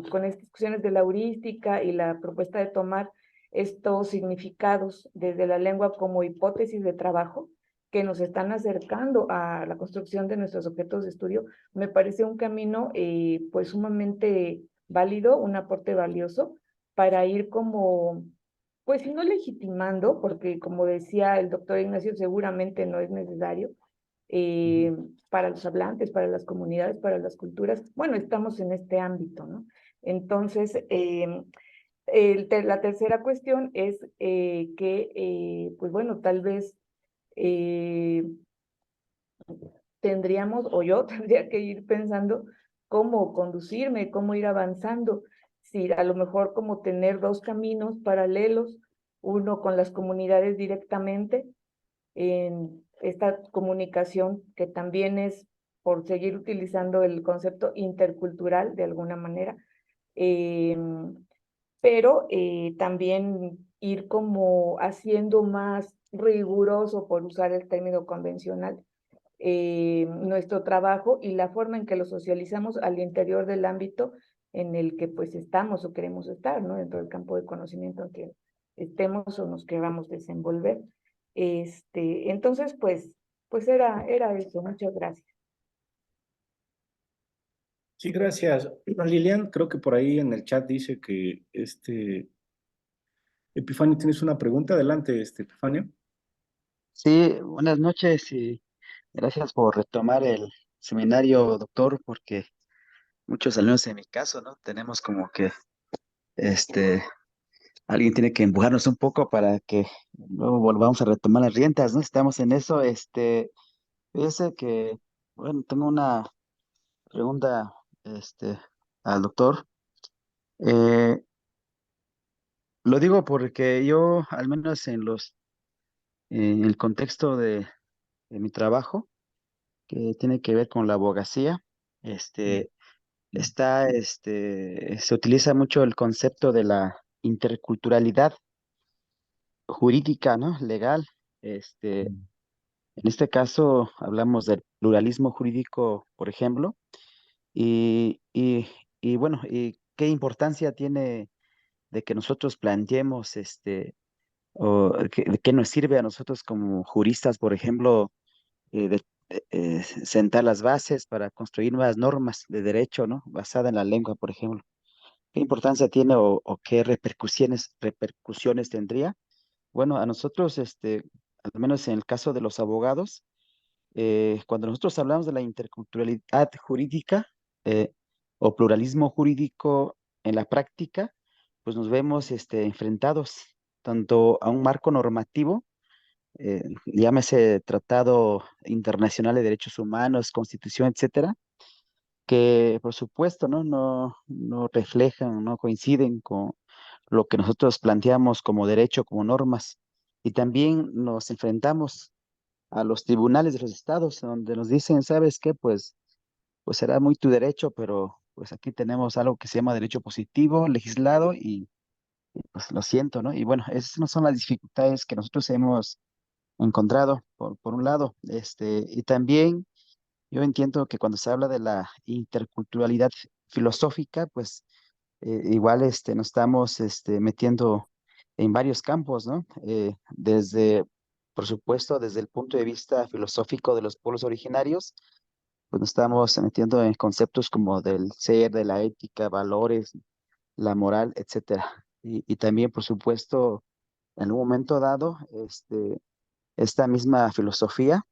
con estas discusiones de la heurística y la propuesta de tomar estos significados desde la lengua como hipótesis de trabajo que nos están acercando a la construcción de nuestros objetos de estudio, me parece un camino pues sumamente válido, un aporte valioso para ir como, pues si no legitimando, porque como decía el doctor Ignacio, seguramente no es necesario para los hablantes, para las comunidades, para las culturas. Bueno, estamos en este ámbito, ¿no? Entonces, la tercera cuestión es que, pues bueno, tal vez tendríamos, o yo tendría que ir pensando cómo conducirme, cómo ir avanzando, si a lo mejor como tener dos caminos paralelos, uno con las comunidades directamente, en esta comunicación que también es por seguir utilizando el concepto intercultural de alguna manera, eh, pero también ir como haciendo más riguroso, por usar el término convencional, nuestro trabajo y la forma en que lo socializamos al interior del ámbito en el que pues estamos o queremos estar, ¿no? Dentro del campo de conocimiento en que estemos o nos queramos desenvolver. Entonces, pues era eso. Muchas gracias. Sí, gracias. Lilian, creo que por ahí en el chat dice que Epifanio, tienes una pregunta. Adelante, Epifanio. Sí, buenas noches y gracias por retomar el seminario, doctor, porque muchos alumnos en mi caso, ¿no? Tenemos como que este alguien tiene que empujarnos un poco para que luego volvamos a retomar las riendas, ¿no? Estamos en eso. Fíjese que, bueno, tengo una pregunta, al doctor. Eh, lo digo porque yo, al menos en el contexto de mi trabajo, que tiene que ver con la abogacía, este, se utiliza mucho el concepto de la interculturalidad jurídica, ¿no? Legal. Este, en este caso hablamos del pluralismo jurídico, por ejemplo, y, y, y bueno, y qué importancia tiene de que nosotros planteemos, de qué nos sirve a nosotros como juristas, por ejemplo, sentar las bases para construir nuevas normas de derecho, ¿no? Basada en la lengua, por ejemplo. ¿Qué importancia tiene o qué repercusiones tendría? Bueno, a nosotros, al menos en el caso de los abogados, cuando nosotros hablamos de la interculturalidad jurídica eh, o pluralismo jurídico en la práctica, pues nos vemos enfrentados tanto a un marco normativo, llámese Tratado Internacional de Derechos Humanos, Constitución, etcétera, que por supuesto, ¿no? No reflejan, no coinciden con lo que nosotros planteamos como derecho, como normas. Y también nos enfrentamos a los tribunales de los estados, donde nos dicen, ¿sabes qué? Pues será muy tu derecho, pero pues aquí tenemos algo que se llama derecho positivo, legislado, y, pues lo siento, ¿no? Y bueno, esas no son las dificultades que nosotros hemos encontrado, por un lado. Y también yo entiendo que cuando se habla de la interculturalidad filosófica, pues igual nos estamos metiendo en varios campos, ¿no? Desde, por supuesto, desde el punto de vista filosófico de los pueblos originarios, pues nos estamos metiendo en conceptos como del ser, de la ética, valores, la moral, etcétera. Y también, por supuesto, en un momento dado, esta misma filosofía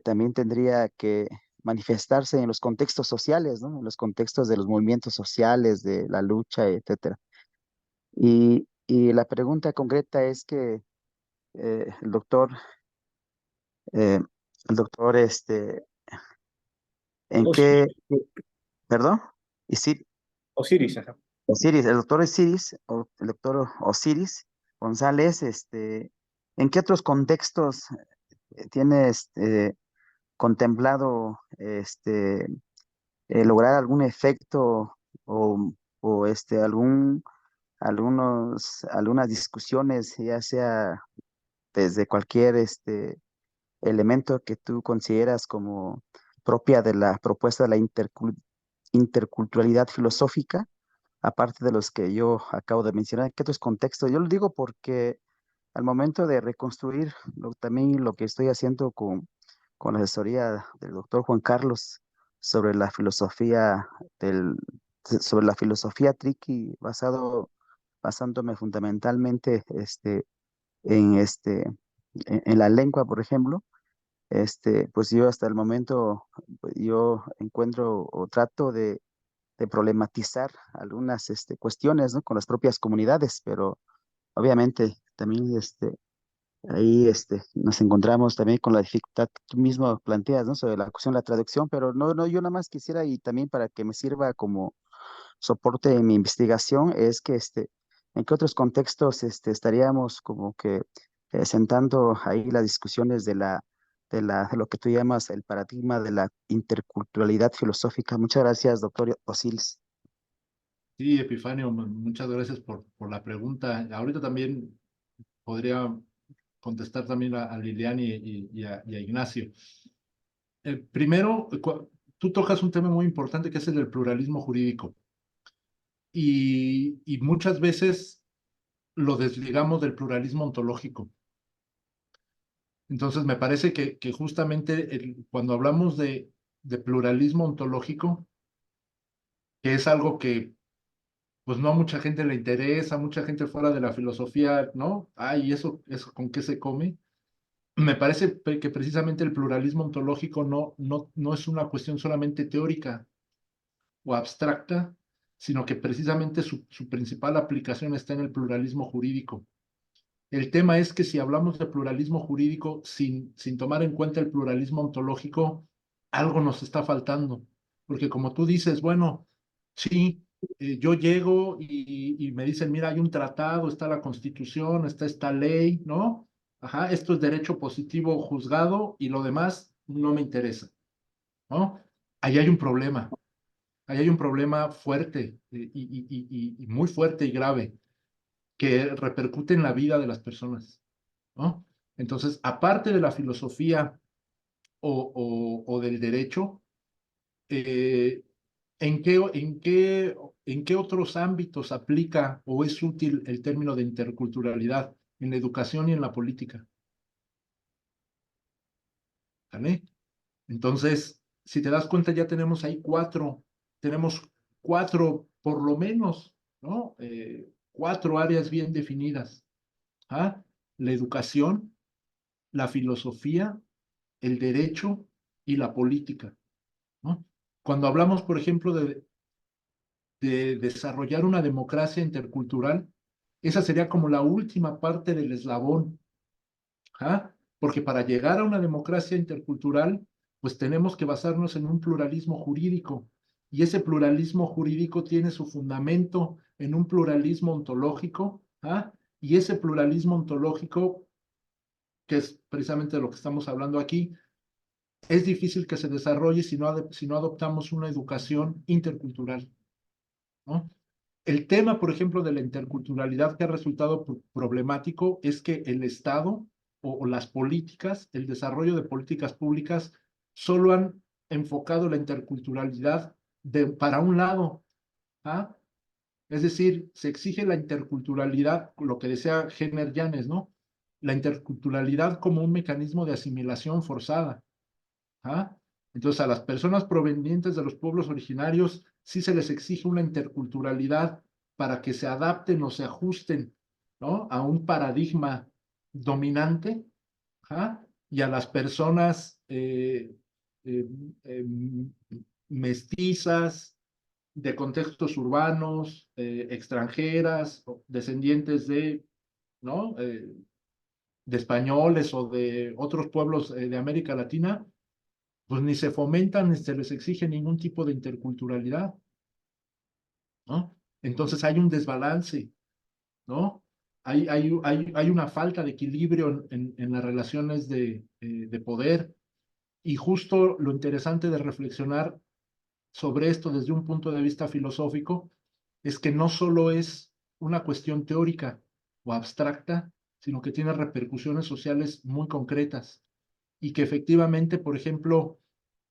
también tendría que manifestarse en los contextos sociales, ¿no? En los contextos de los movimientos sociales, de la lucha, etcétera. Y la pregunta concreta es que eh, el doctor, eh, ¿en qué, Osiris, perdón? Isi- Osiris, ajá. Osiris, el doctor Osiris, o el doctor Osiris González, ¿en qué otros contextos tiene contemplado lograr algún efecto o, o algunas discusiones, ya sea desde cualquier elemento que tú consideras como propia de la propuesta de la interculturalidad filosófica, aparte de los que yo acabo de mencionar? ¿Qué otros contextos? Yo lo digo porque al momento de reconstruir también lo que estoy haciendo con la asesoría del doctor Juan Carlos sobre la filosofía sobre la filosofía triqui, basándome fundamentalmente en, en la lengua, por ejemplo. Pues yo hasta el momento, pues, yo encuentro o trato de problematizar algunas cuestiones, ¿no? Con las propias comunidades, pero obviamente también ahí nos encontramos también con la dificultad que tú mismo planteas, ¿no? Sobre la cuestión de la traducción, pero no, yo nada más quisiera, y también para que me sirva como soporte en mi investigación, es que en qué otros contextos estaríamos como que sentando ahí las discusiones de lo que tú llamas el paradigma de la interculturalidad filosófica. Muchas gracias, doctor Osiris. Sí, Epifanio, muchas gracias por la pregunta. Ahorita también podría contestar también a Lilian y a Ignacio. Primero, tú tocas un tema muy importante que es el del pluralismo jurídico y muchas veces lo desligamos del pluralismo ontológico. Entonces, me parece que justamente cuando hablamos de pluralismo ontológico, que es algo que pues no a mucha gente le interesa, mucha gente fuera de la filosofía, ¿no? Ay, ¿eso con qué se come? Me parece que precisamente el pluralismo ontológico no es una cuestión solamente teórica o abstracta, sino que precisamente su principal aplicación está en el pluralismo jurídico. El tema es que si hablamos de pluralismo jurídico sin tomar en cuenta el pluralismo ontológico, algo nos está faltando. Porque como tú dices, bueno, sí, yo llego y me dicen, mira, hay un tratado, está la Constitución, está esta ley, ¿no? Ajá, esto es derecho positivo juzgado y lo demás no me interesa, ¿no? Ahí hay un problema. Ahí hay un problema fuerte y muy fuerte y grave que repercute en la vida de las personas, ¿no? Entonces, aparte de la filosofía o del derecho, eh, ¿en qué otros ámbitos aplica o es útil el término de interculturalidad en la educación y en la política? ¿Vale? Entonces, si te das cuenta, ya tenemos cuatro por lo menos, ¿no? Cuatro áreas bien definidas. ¿Ah? La educación, la filosofía, el derecho y la política, ¿no? Cuando hablamos, por ejemplo, de desarrollar una democracia intercultural, esa sería como la última parte del eslabón, ¿ah? Porque para llegar a una democracia intercultural, pues tenemos que basarnos en un pluralismo jurídico, y ese pluralismo jurídico tiene su fundamento en un pluralismo ontológico, ¿ah? Y ese pluralismo ontológico, que es precisamente de lo que estamos hablando aquí, es difícil que se desarrolle si no adoptamos una educación intercultural, ¿no? El tema, por ejemplo, de la interculturalidad que ha resultado problemático es que el Estado o las políticas, el desarrollo de políticas públicas, solo han enfocado la interculturalidad para un lado, ¿ah? Es decir, se exige la interculturalidad, lo que decía Henner Yanes, ¿no? La interculturalidad como un mecanismo de asimilación forzada. ¿Ah? Entonces, a las personas provenientes de los pueblos originarios sí se les exige una interculturalidad para que se adapten o se ajusten, ¿no? A un paradigma dominante. ¿Ah? Y a las personas eh, eh, mestizas, de contextos urbanos, extranjeras, descendientes ¿no? De españoles o de otros pueblos de América Latina, pues ni se fomentan ni se les exige ningún tipo de interculturalidad, ¿no? Entonces hay un desbalance, ¿no? Hay una falta de equilibrio en las relaciones de poder, y justo lo interesante de reflexionar sobre esto desde un punto de vista filosófico es que no solo es una cuestión teórica o abstracta, sino que tiene repercusiones sociales muy concretas, y que efectivamente, por ejemplo,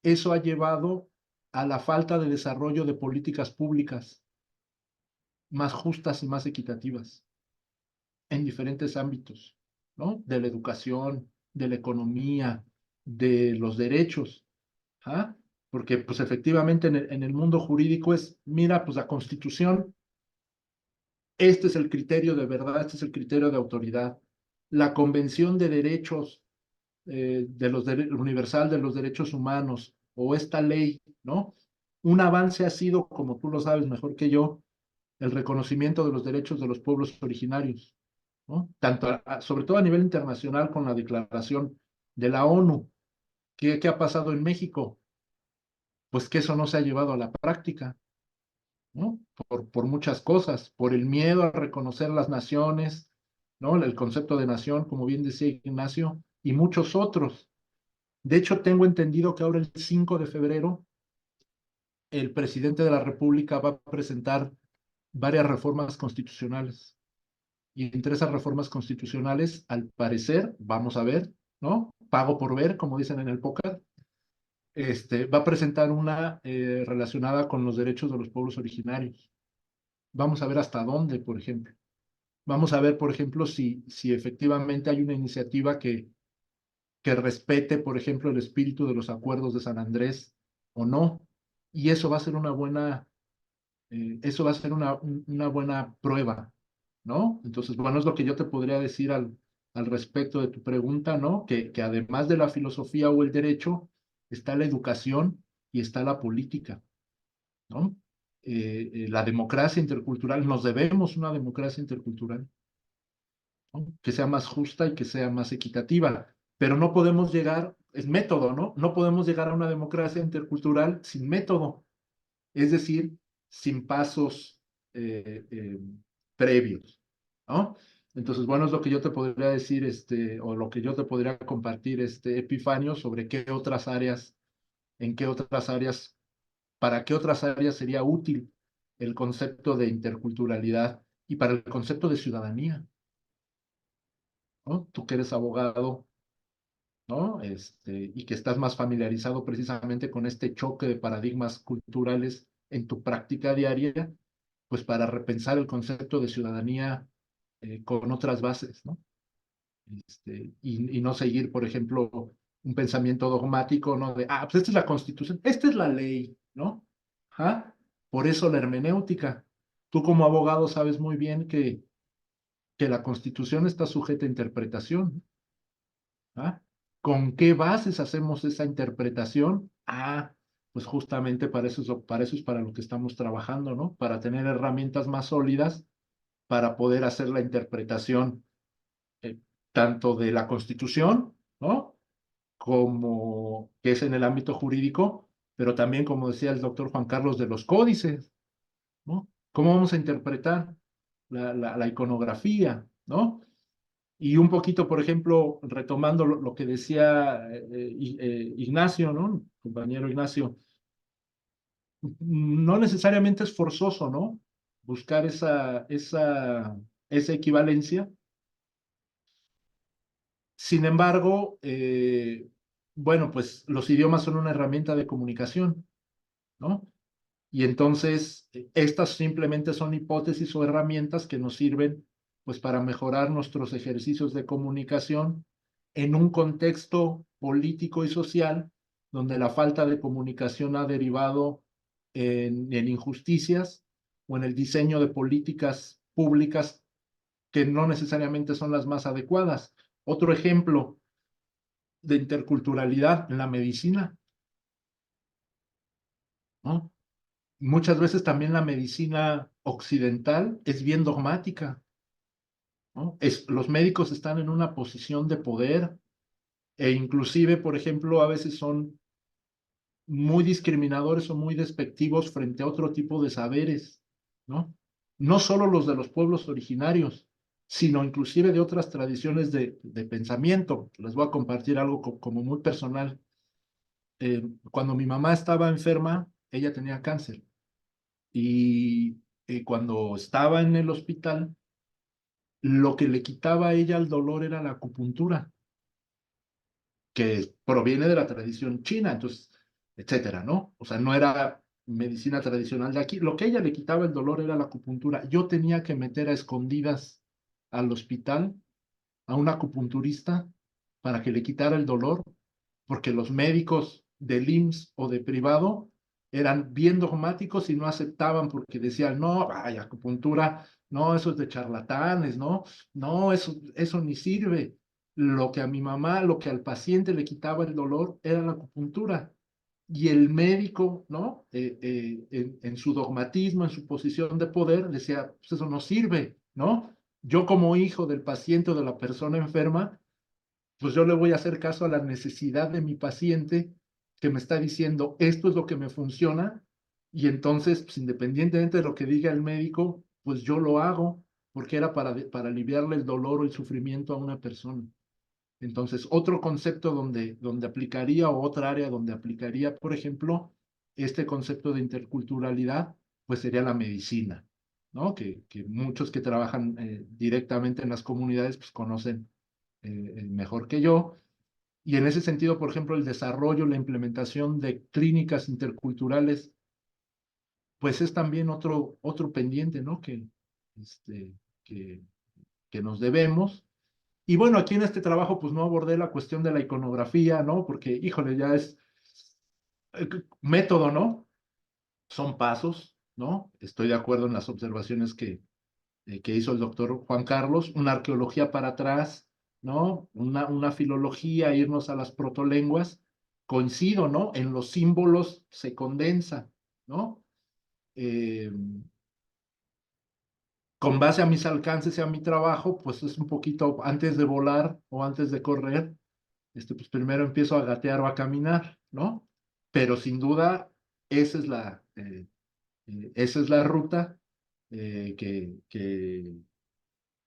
eso ha llevado a la falta de desarrollo de políticas públicas más justas y más equitativas en diferentes ámbitos, ¿no? De la educación, de la economía, de los derechos, ¿ah? Porque pues efectivamente en el mundo jurídico mira, pues la Constitución, este es el criterio de verdad, este es el criterio de autoridad. La Convención de Derechos Universal de los Derechos Humanos, o esta ley, ¿no? Un avance ha sido, como tú lo sabes mejor que yo, el reconocimiento de los derechos de los pueblos originarios, ¿no? Sobre todo a nivel internacional con la declaración de la ONU. ¿Qué ha pasado en México? Pues que eso no se ha llevado a la práctica, ¿no? Por muchas cosas, por el miedo a reconocer las naciones, ¿no? El concepto de nación, como bien decía Ignacio, y muchos otros. De hecho, tengo entendido que ahora el 5 de febrero el presidente de la República va a presentar varias reformas constitucionales. Y entre esas reformas constitucionales, al parecer, vamos a ver, ¿no? Pago por ver, como dicen en el póker, va a presentar una relacionada con los derechos de los pueblos originarios. Vamos a ver hasta dónde, por ejemplo. Vamos a ver, por ejemplo, si efectivamente hay una iniciativa que respete, por ejemplo, el espíritu de los acuerdos de San Andrés, o no. Y eso va a ser una buena, una buena prueba, ¿no? Entonces, bueno, es lo que yo te podría decir al respecto de tu pregunta, ¿no? Que además de la filosofía o el derecho, está la educación y está la política, ¿no? La democracia intercultural, nos debemos una democracia intercultural, ¿no? Que sea más justa y que sea más equitativa, pero no podemos llegar, es método, ¿no? No podemos llegar a una democracia intercultural sin método, es decir, sin pasos eh, previos, ¿no? Entonces, bueno, es lo que yo te podría decir, o lo que yo te podría compartir, Epifanio, sobre qué otras áreas, en qué otras áreas, para qué otras áreas sería útil el concepto de interculturalidad y para el concepto de ciudadanía, ¿no? Tú que eres abogado, ¿no? Y que estás más familiarizado precisamente con este choque de paradigmas culturales en tu práctica diaria, pues para repensar el concepto de ciudadanía con otras bases, ¿no? Y no seguir, por ejemplo, un pensamiento dogmático, ¿no? De, pues esta es la Constitución, esta es la ley, ¿no? ¿Ah? Por eso la hermenéutica. Tú como abogado sabes muy bien que la Constitución está sujeta a interpretación. ¿Ah? ¿Con qué bases hacemos esa interpretación? Pues justamente para eso es para lo que estamos trabajando, ¿no? Para tener herramientas más sólidas para poder hacer la interpretación eh, tanto de la Constitución, ¿no? Como que es en el ámbito jurídico, pero también, como decía el doctor Juan Carlos, de los códices, ¿no? ¿Cómo vamos a interpretar la iconografía, ¿no? Y un poquito, por ejemplo, retomando lo que decía Ignacio, ¿no? Compañero Ignacio, no necesariamente es forzoso, ¿no? Buscar esa equivalencia. Sin embargo, bueno, pues los idiomas son una herramienta de comunicación, ¿no? Y entonces, estas simplemente son hipótesis o herramientas que nos sirven, pues, para mejorar nuestros ejercicios de comunicación en un contexto político y social donde la falta de comunicación ha derivado en injusticias o en el diseño de políticas públicas que no necesariamente son las más adecuadas. Otro ejemplo de interculturalidad en la medicina, ¿no? Muchas veces también la medicina occidental es bien dogmática, ¿no? Los médicos están en una posición de poder e inclusive, por ejemplo, a veces son muy discriminadores o muy despectivos frente a otro tipo de saberes, ¿no? No solo los de los pueblos originarios, sino inclusive de otras tradiciones de pensamiento. Les voy a compartir algo como muy personal. Cuando mi mamá estaba enferma, ella tenía cáncer. Y cuando estaba en el hospital, lo que le quitaba a ella el dolor era la acupuntura, que proviene de la tradición china, entonces, etcétera, ¿no? O sea, no era medicina tradicional de aquí. Lo que a ella le quitaba el dolor era la acupuntura. Yo tenía que meter a escondidas al hospital a un acupunturista para que le quitara el dolor, porque los médicos del IMSS o de privado eran bien dogmáticos y no aceptaban porque decían, no, ay, acupuntura, no, eso es de charlatanes, no, no, eso ni sirve. Lo que a mi mamá, lo que al paciente le quitaba el dolor era la acupuntura. Y el médico, ¿no? En su dogmatismo, en su posición de poder, decía, pues eso no sirve, ¿no? Yo como hijo del paciente o de la persona enferma, pues yo le voy a hacer caso a la necesidad de mi paciente que me está diciendo, esto es lo que me funciona, y entonces, pues, independientemente de lo que diga el médico, pues yo lo hago, porque era para aliviarle el dolor o el sufrimiento a una persona. Entonces, otro concepto donde aplicaría, o otra área donde aplicaría, por ejemplo, este concepto de interculturalidad, pues sería la medicina, ¿no? Que muchos que trabajan directamente en las comunidades, pues conocen mejor que yo. Y en ese sentido, por ejemplo, el desarrollo, la implementación de clínicas interculturales, pues es también otro pendiente, ¿no? Este, que, que nos debemos. Y bueno, aquí en este trabajo, pues no abordé la cuestión de la iconografía, ¿no? Porque, híjole, ya es método, ¿no? Son pasos, ¿no? Estoy de acuerdo en las observaciones que hizo el doctor Juan Carlos, una arqueología para atrás, ¿no? Una filología, irnos a las protolenguas. Coincido, ¿no? En los símbolos se condensa, ¿no? Con base a mis alcances y a mi trabajo, pues es un poquito antes de volar o antes de correr, pues primero empiezo a gatear o a caminar, ¿no? Pero sin duda, esa es esa es la ruta eh, que, que,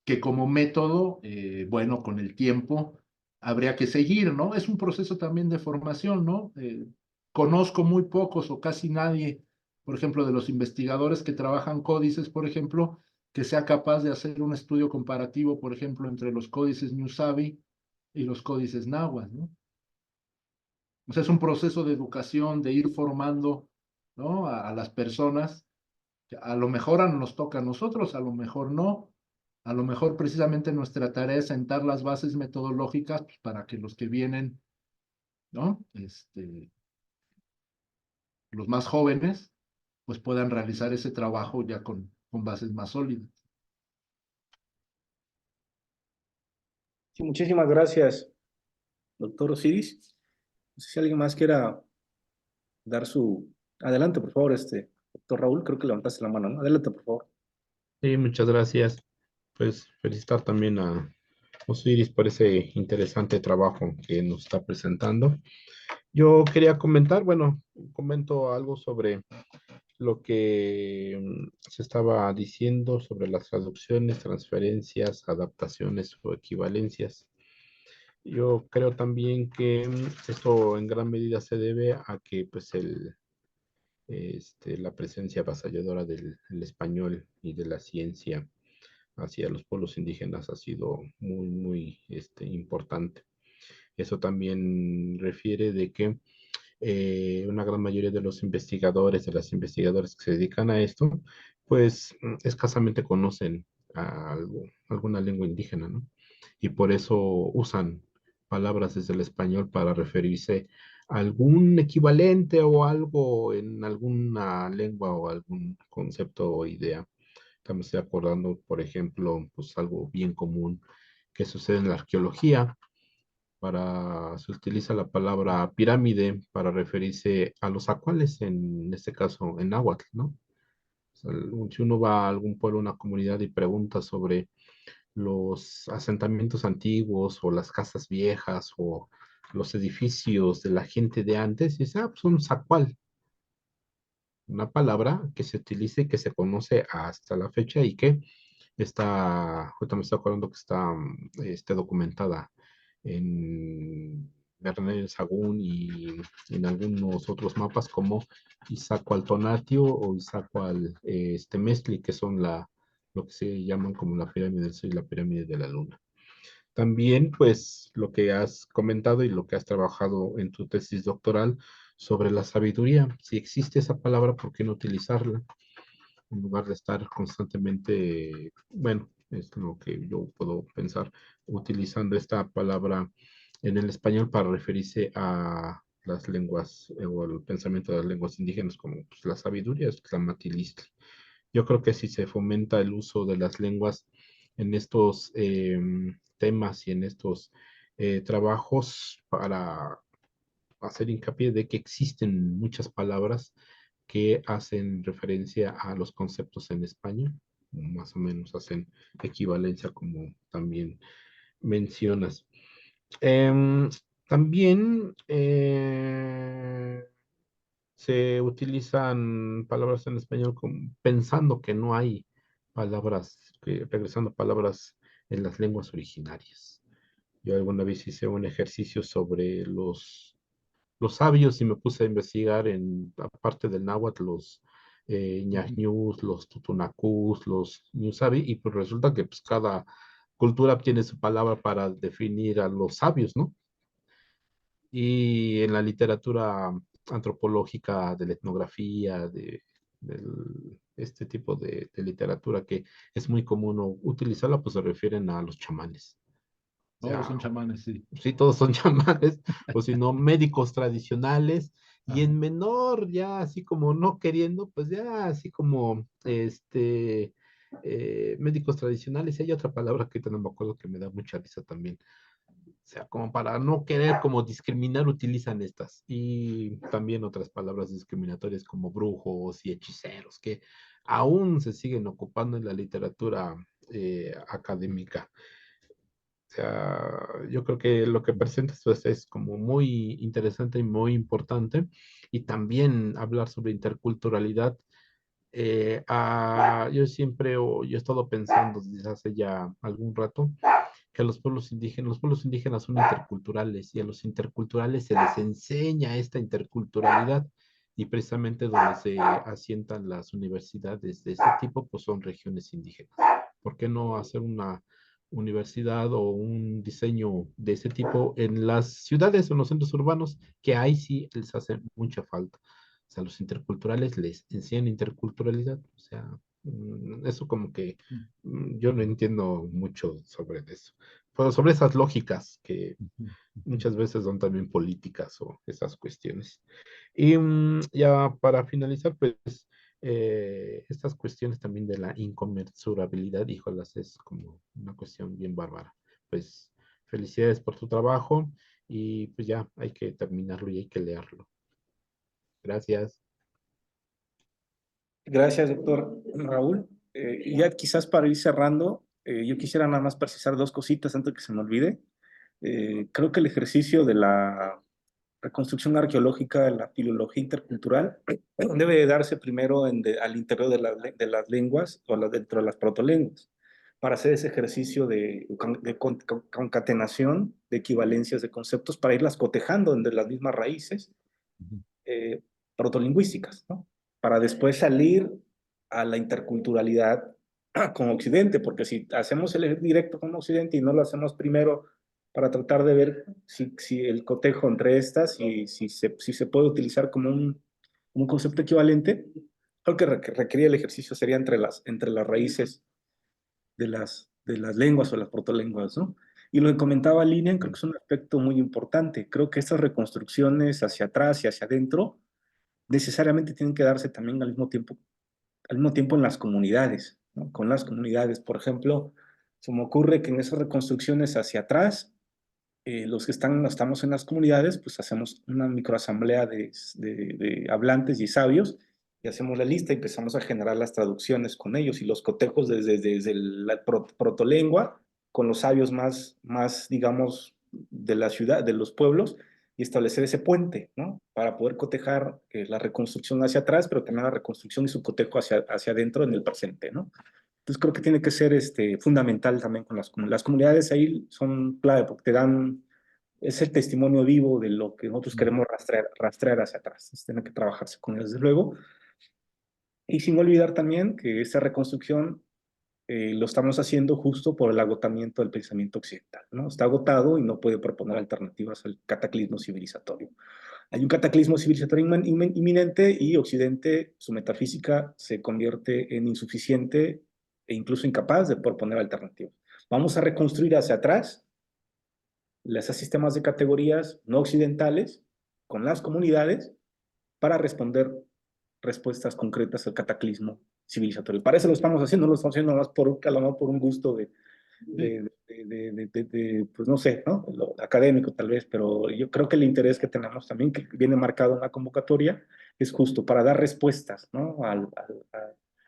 que como método, bueno, con el tiempo habría que seguir, ¿no? Es un proceso también de formación, ¿no? Conozco muy pocos o casi nadie, por ejemplo, de los investigadores que trabajan códices, por ejemplo, que sea capaz de hacer un estudio comparativo, por ejemplo, entre los códices New Savvy y los códices náhuatl, ¿no? O sea, es un proceso de educación, de ir formando, ¿no? A las personas. A lo mejor nos toca a nosotros, a lo mejor no. A lo mejor precisamente nuestra tarea es sentar las bases metodológicas pues, para que los que vienen, ¿no? Los más jóvenes, pues puedan realizar ese trabajo ya con bases más sólidas. Sí, muchísimas gracias, doctor Osiris. No sé si alguien más quiera dar su... Adelante, por favor, doctor Raúl, creo que levantaste la mano, ¿no? Adelante, por favor. Sí, muchas gracias. Pues felicitar también a Osiris por ese interesante trabajo que nos está presentando. Yo quería comentar, bueno, comento algo sobre lo que se estaba diciendo sobre las traducciones, transferencias, adaptaciones o equivalencias. Yo creo también que esto en gran medida se debe a que pues la presencia avasalladora del español y de la ciencia hacia los pueblos indígenas ha sido muy, muy importante. Eso también refiere de que una gran mayoría de los investigadores, de las investigadoras que se dedican a esto, pues escasamente conocen alguna lengua indígena, ¿no? Y por eso usan palabras desde el español para referirse a algún equivalente o algo en alguna lengua o algún concepto o idea. Estamos acordando, por ejemplo, pues algo bien común que sucede en la arqueología. Se utiliza la palabra pirámide para referirse a los zacuales, en este caso en náhuatl, ¿no? O sea, si uno va a algún pueblo, una comunidad y pregunta sobre los asentamientos antiguos o las casas viejas o los edificios de la gente de antes, dice, pues un zacual, una palabra que se utiliza y que se conoce hasta la fecha y que ahorita me estoy acordando que está documentada en Bernal Sagún y en algunos otros mapas como Izacualtonatio o Izacual Mestli, que son lo que se llaman como la pirámide del Sol y la pirámide de la Luna. También, pues, lo que has comentado y lo que has trabajado en tu tesis doctoral sobre la sabiduría. Si existe esa palabra, ¿por qué no utilizarla? En lugar de estar constantemente, bueno, es lo que yo puedo pensar, utilizando esta palabra en el español para referirse a las lenguas o al pensamiento de las lenguas indígenas como pues, la sabiduría, es Tlamatilistli. Yo creo que si se fomenta el uso de las lenguas en estos temas y en estos trabajos para hacer hincapié de que existen muchas palabras que hacen referencia a los conceptos en español, más o menos hacen equivalencia como también mencionas. Em, También se utilizan palabras en español pensando que no hay palabras, regresando a palabras en las lenguas originarias. Yo alguna vez hice un ejercicio sobre los sabios y me puse a investigar aparte del náhuatl, los ñañús, los tutunacús, los ñusabi, y pues resulta que pues, cada cultura tiene su palabra para definir a los sabios, ¿no? Y en la literatura antropológica, de la etnografía, este tipo de literatura que es muy común utilizarla, pues se refieren a los chamanes. Todos son chamanes, sí. sí, todos son chamanes, o si no, médicos tradicionales, y Ajá. en menor, ya así como no queriendo, pues ya así como, médicos tradicionales, y hay otra palabra que ahorita no me acuerdo que me da mucha risa también, o sea, como para no querer como discriminar, utilizan estas, y también otras palabras discriminatorias como brujos y hechiceros, que aún se siguen ocupando en la literatura académica. O sea, yo creo que lo que presentas pues, es como muy interesante y muy importante. Y también hablar sobre interculturalidad. Yo he estado pensando desde hace ya algún rato que los pueblos indígenas son interculturales y a los interculturales se les enseña esta interculturalidad. Y precisamente donde se asientan las universidades de ese tipo, pues son regiones indígenas. ¿Por qué no hacer una universidad o un diseño de ese tipo en las ciudades o en los centros urbanos, que ahí sí les hace mucha falta? O sea, los interculturales les enseñan interculturalidad. O sea, eso como que yo no entiendo mucho sobre eso. Pero sobre esas lógicas que Ujú, ujú. muchas veces son también políticas o esas cuestiones. Y ya para finalizar, pues estas cuestiones también de la inconmensurabilidad, híjolas, es como una cuestión bien bárbara. Pues felicidades por tu trabajo y pues ya hay que terminarlo y hay que leerlo. Gracias. Gracias, doctor Raúl. Y ya quizás para ir cerrando, yo quisiera nada más precisar dos cositas antes de que se me olvide. Creo que el ejercicio de la reconstrucción arqueológica de la filología intercultural debe de darse primero al interior de las lenguas o dentro de las protolenguas, para hacer ese ejercicio de concatenación de equivalencias de conceptos para irlas cotejando entre las mismas raíces Ujú. eh, protolingüísticas, ¿no? Para después salir a la interculturalidad con Occidente, porque si hacemos el directo con Occidente y no lo hacemos primero para tratar de ver si el cotejo entre estas y si se puede utilizar como un concepto equivalente, lo que requería el ejercicio sería entre las raíces de las lenguas o las protolenguas, ¿no? Y lo que comentaba Lilian, creo que es un aspecto muy importante. Creo que estas reconstrucciones hacia atrás y hacia adentro necesariamente tienen que darse también al mismo tiempo en las comunidades, ¿no? Con las comunidades, por ejemplo, se me ocurre que en esas reconstrucciones hacia atrás, los que estamos en las comunidades, pues hacemos una microasamblea de hablantes y sabios y hacemos la lista y empezamos a generar las traducciones con ellos y los cotejos desde la protolengua con los sabios más, digamos, de la ciudad, de los pueblos y establecer ese puente, ¿no? Para poder cotejar la reconstrucción hacia atrás, pero también la reconstrucción y su cotejo hacia adentro en el presente, ¿no? Entonces creo que tiene que ser fundamental también con las comunidades. Las comunidades ahí son clave porque te dan, es el testimonio vivo de lo que nosotros queremos rastrear hacia atrás. Entonces, tiene que trabajarse con ellos, desde luego. Y sin olvidar también que esa reconstrucción lo estamos haciendo justo por el agotamiento del pensamiento occidental, ¿no? Está agotado y no puede proponer alternativas al cataclismo civilizatorio. Hay un cataclismo civilizatorio inminente y Occidente, su metafísica se convierte en insuficiente e incluso incapaz de proponer alternativas. Vamos a reconstruir hacia atrás esos sistemas de categorías no occidentales con las comunidades para responder respuestas concretas al cataclismo civilizatorio. Para eso lo estamos haciendo, no lo estamos haciendo más a lo mejor por un gusto pues no sé, ¿no? Lo académico tal vez, pero yo creo que el interés que tenemos también, que viene marcado en la convocatoria, es justo para dar respuestas, ¿no?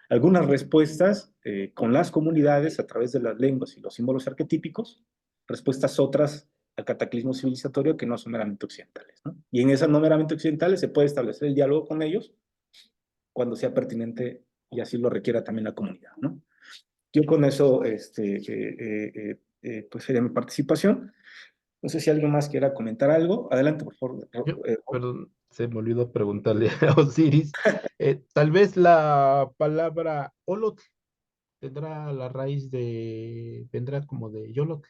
Algunas respuestas con las comunidades a través de las lenguas y los símbolos arquetípicos, respuestas otras al cataclismo civilizatorio que no son meramente occidentales, ¿no? Y en esas no meramente occidentales se puede establecer el diálogo con ellos cuando sea pertinente y así lo requiera también la comunidad, ¿no? Yo con eso, pues sería mi participación. No sé si alguien más quiera comentar algo. Adelante, por favor. Perdón, se me olvidó preguntarle a Osiris. Tal vez la palabra Olotl tendrá la raíz vendrá como de Yolotl,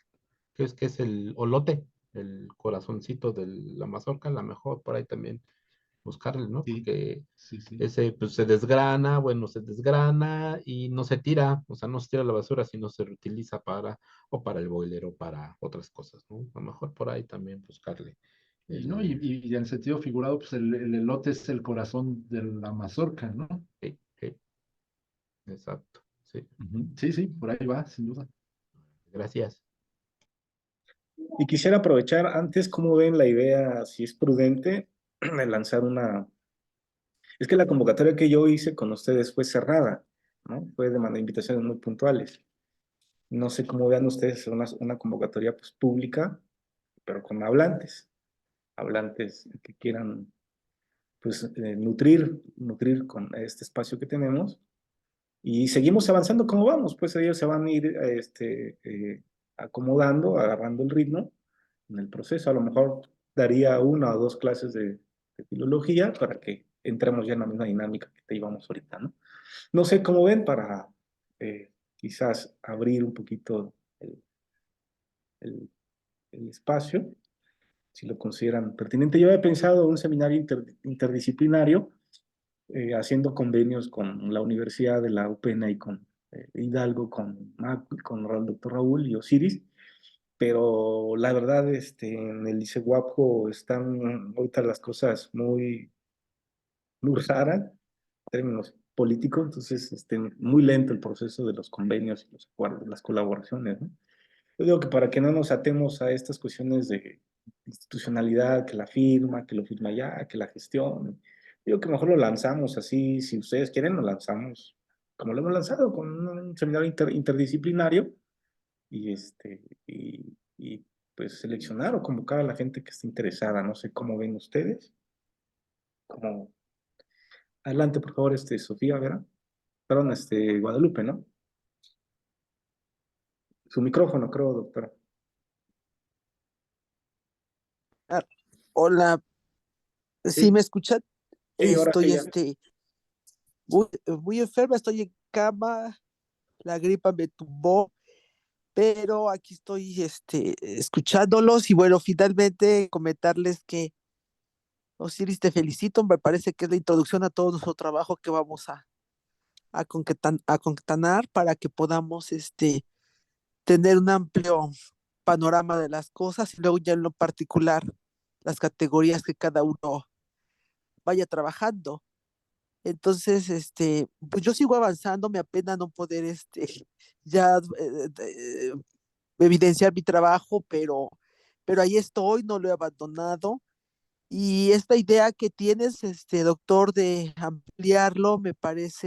que es el olote, el corazoncito de la mazorca, a lo mejor por ahí también buscarle, ¿no? Sí, Porque sí, sí. ese pues se desgrana, bueno, se desgrana y no se tira, o sea, no se tira a la basura, sino se reutiliza o para el boiler o para otras cosas, ¿no? A lo mejor por ahí también buscarle Y, ¿no? el... Y en sentido figurado, pues el elote es el corazón de la mazorca, ¿no? Sí, sí, exacto, sí. Ujú. Sí, sí, por ahí va, sin duda. Gracias. Y quisiera aprovechar antes, ¿cómo ven la idea, si es prudente, de lanzar una... Es que la convocatoria que yo hice con ustedes fue cerrada, ¿no? Fue de invitaciones muy puntuales. No sé cómo vean ustedes una convocatoria pues, pública, pero con hablantes que quieran pues, nutrir con este espacio que tenemos. Y seguimos avanzando como vamos, pues ellos se van a ir acomodando, agarrando el ritmo en el proceso. A lo mejor daría una o dos clases de filología para que entremos ya en la misma dinámica que te íbamos ahorita, ¿no? No sé cómo ven para quizás abrir un poquito el, el espacio, si lo consideran pertinente. Yo había pensado un seminario interdisciplinario haciendo convenios con la Universidad de la UPN y con Hidalgo, con el doctor Raúl y Osiris, pero la verdad, en el ICEWAPO están ahorita las cosas muy raras, en términos políticos, entonces muy lento el proceso de los convenios y los acuerdos, las colaboraciones, ¿no? Yo digo que para que no nos atemos a estas cuestiones de institucionalidad, que la firma, que lo firma ya, que la gestión, digo que mejor lo lanzamos así, si ustedes quieren, lo lanzamos como lo hemos lanzado, con un seminario interdisciplinario y pues seleccionar o convocar a la gente que esté interesada. No sé cómo ven ustedes. Como... Adelante, por favor, Sofía, Vera. Perdón, Guadalupe, ¿no? Su micrófono, creo, doctora. Ah, hola, ¿sí Sí, me escuchan? sí, ahora sí Estoy ya. muy enferma, estoy en cama, la gripa me tumbó, pero aquí estoy escuchándolos y bueno, finalmente comentarles que Osiris, te felicito, me parece que es la introducción a todo nuestro trabajo que vamos a concatenar para que podamos tener un amplio panorama de las cosas y luego ya en lo particular las categorías que cada uno vaya trabajando. Entonces, pues yo sigo avanzando, me apena no poder, ya evidenciar mi trabajo, pero ahí estoy, no lo he abandonado. Y esta idea que tienes, doctor, de ampliarlo, pues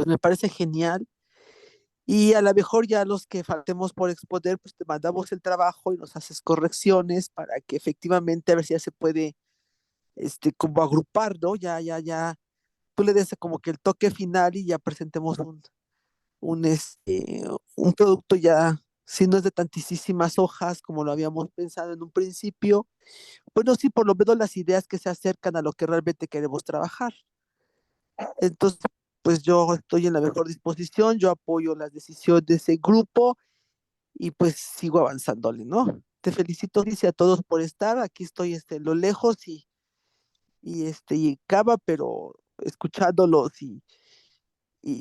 me parece genial. Y a lo mejor ya los que faltemos por exponer, pues te mandamos el trabajo y nos haces correcciones para que efectivamente a ver si ya se puede, como agrupar, ¿no? Ya tú le des como que el toque final y ya presentemos un, este, un producto ya, si no es de tantísimas hojas como lo habíamos pensado en un principio, bueno, sí, por lo menos las ideas que se acercan a lo que realmente queremos trabajar. Entonces, pues yo estoy en la mejor disposición, yo apoyo las decisiones de ese grupo y pues sigo avanzándole, ¿no? Te felicito, dice a todos por estar. Aquí estoy en lo lejos y en cama, pero escuchándolos y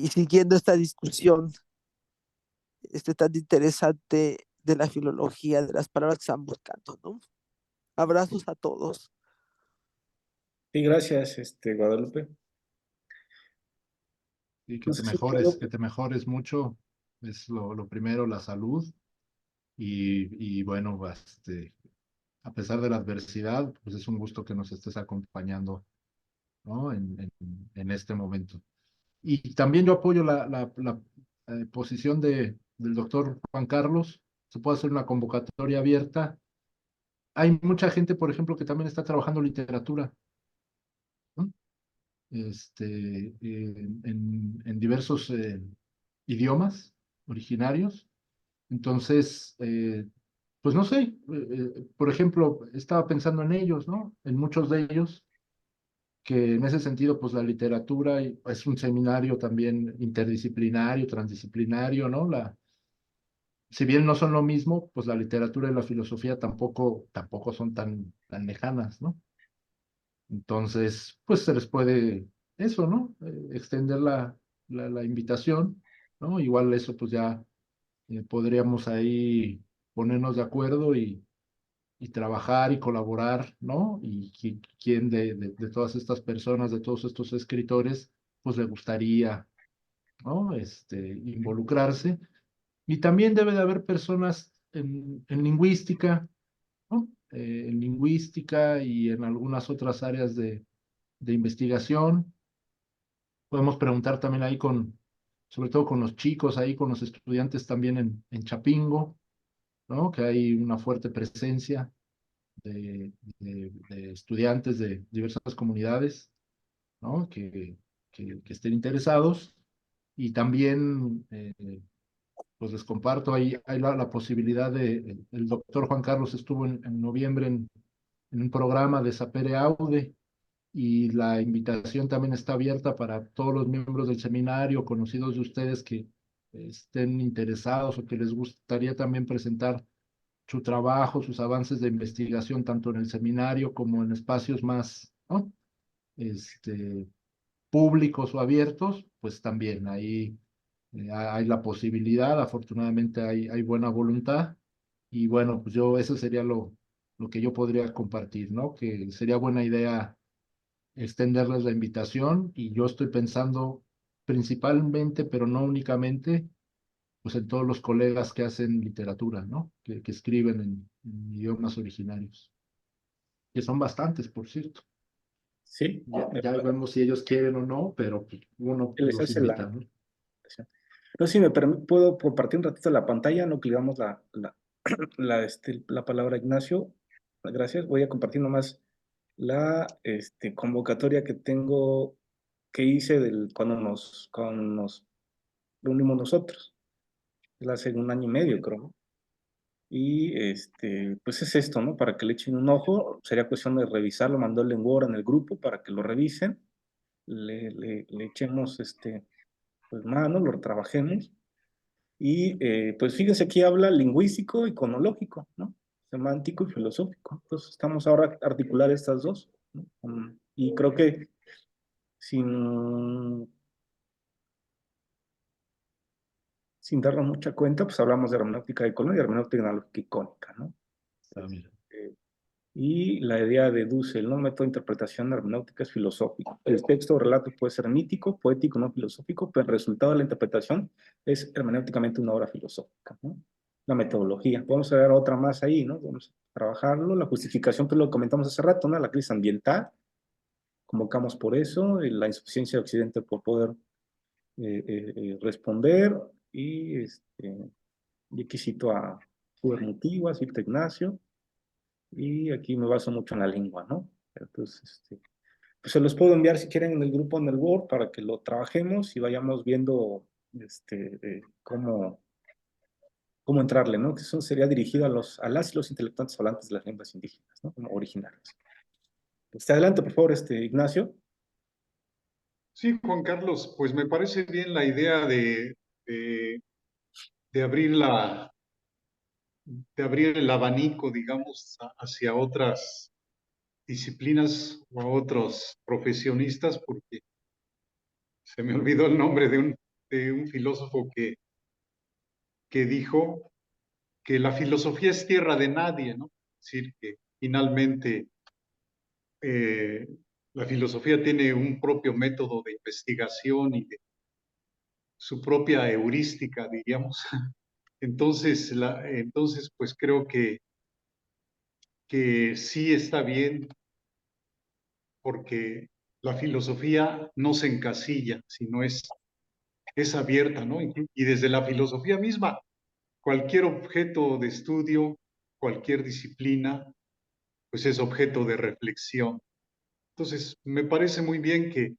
siguiendo esta discusión tan interesante de la filología, de las palabras que están buscando, ¿no? Abrazos a todos. Sí, gracias, Guadalupe. Y No sé si puedo... que te mejores mucho, es lo primero, la salud. Y bueno, a pesar de la adversidad, pues es un gusto que nos estés acompañando, ¿no? En este momento. Y también yo apoyo la posición del doctor Juan Carlos. Se puede hacer una convocatoria abierta. Hay mucha gente, por ejemplo, que también está trabajando literatura, ¿no? En diversos idiomas originarios. Entonces, pues no sé, por ejemplo, estaba pensando en ellos, ¿no? En muchos de ellos, que en ese sentido, pues la literatura es un seminario también interdisciplinario, transdisciplinario, ¿no? Si bien no son lo mismo, pues la literatura y la filosofía tampoco son tan lejanas, ¿no? Entonces, pues se les puede eso, ¿no? Extender la invitación, ¿no? Igual eso pues ya podríamos ahí ponernos de acuerdo y trabajar y colaborar, ¿no? Y quién de todas estas personas, de todos estos escritores, pues le gustaría, ¿no? Involucrarse. Y también debe de haber personas en lingüística, ¿no? En lingüística y en algunas otras áreas de investigación. Podemos preguntar también ahí sobre todo con los chicos, ahí con los estudiantes también en Chapingo, ¿no? Que hay una fuerte presencia de estudiantes de diversas comunidades, ¿no? Que estén interesados. Y también, pues les comparto, hay la posibilidad el doctor Juan Carlos estuvo en noviembre en un programa de Sapere Aude, y la invitación también está abierta para todos los miembros del seminario, conocidos de ustedes que estén interesados o que les gustaría también presentar su trabajo, sus avances de investigación, tanto en el seminario como en espacios más, ¿no? este, públicos o abiertos, pues también ahí hay la posibilidad, afortunadamente hay buena voluntad, y bueno, pues eso sería lo que yo podría compartir, ¿no? Que sería buena idea extenderles la invitación, y yo estoy pensando principalmente, pero no únicamente, pues en todos los colegas que hacen literatura, ¿no? Que escriben en idiomas originarios, que son bastantes, por cierto. Sí, Ya vemos si ellos quieren o no, pero pues, uno les los hace invita, ¿no? No sé si puedo compartir un ratito la pantalla, no que le damos la palabra a Ignacio. Gracias. Voy a compartir nomás la convocatoria que tengo, que hice cuando nos reunimos nosotros. Hace un año y medio, creo, ¿no? Y pues es esto, ¿no? Para que le echen un ojo. Sería cuestión de revisarlo, mandarle en Word en el grupo para que lo revisen, le echemos pues mano, lo trabajemos. Y pues fíjense, aquí habla lingüístico y fonológico, ¿no? Semántico y filosófico. Entonces estamos ahora a articular estas dos, ¿no? Y creo que sin, sin darnos mucha cuenta, pues hablamos de hermenéutica de Colón y hermenéutica analógica icónica, ¿no? Ah, mira. Y la idea de Dussel, ¿no? Método de interpretación hermenéutica es filosófico. El texto o relato puede ser mítico, poético, no filosófico, pero el resultado de la interpretación es hermenéuticamente una obra filosófica, ¿no? La metodología. Podemos ver otra más ahí, ¿no? Vamos a trabajarlo. La justificación, pues lo comentamos hace rato, ¿no? La crisis ambiental. Convocamos por eso, la insuficiencia de Occidente por poder responder. Y aquí cito a Hubermutigua, cito a Ignacio. Y aquí me baso mucho en la lengua, ¿no? Entonces, pues se los puedo enviar si quieren en el grupo, en el Word, para que lo trabajemos y vayamos viendo cómo entrarle, ¿no? Que eso sería dirigido a las y los intelectuales hablantes de las lenguas indígenas, ¿no? Como originarias. Adelante, por favor, Ignacio. Sí, Juan Carlos, pues me parece bien la idea de abrir de abrir el abanico, digamos, hacia otras disciplinas o a otros profesionistas, porque se me olvidó el nombre de un filósofo que dijo que la filosofía es tierra de nadie, ¿no? Es decir, que finalmente eh, la filosofía tiene un propio método de investigación y de su propia heurística, diríamos. Entonces pues creo que sí está bien, porque la filosofía no se encasilla, sino es abierta, ¿no? Y desde la filosofía misma, cualquier objeto de estudio, cualquier disciplina, pues es objeto de reflexión. Entonces, me parece muy bien que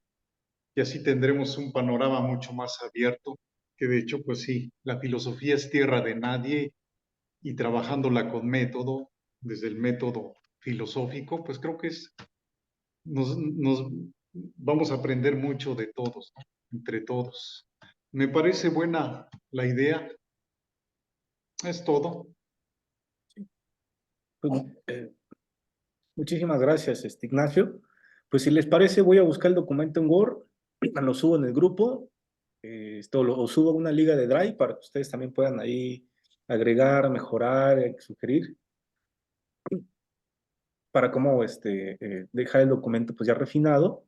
así tendremos un panorama mucho más abierto, que de hecho, pues sí, la filosofía es tierra de nadie, y trabajándola con método, desde el método filosófico, pues creo que nos vamos a aprender mucho de todos, ¿no? Entre todos. Me parece buena la idea. Es todo. Pues, muchísimas gracias, Ignacio. Pues si les parece, voy a buscar el documento en Word, lo subo en el grupo, o subo a una liga de Drive para que ustedes también puedan ahí agregar, mejorar, sugerir, para cómo dejar el documento pues ya refinado.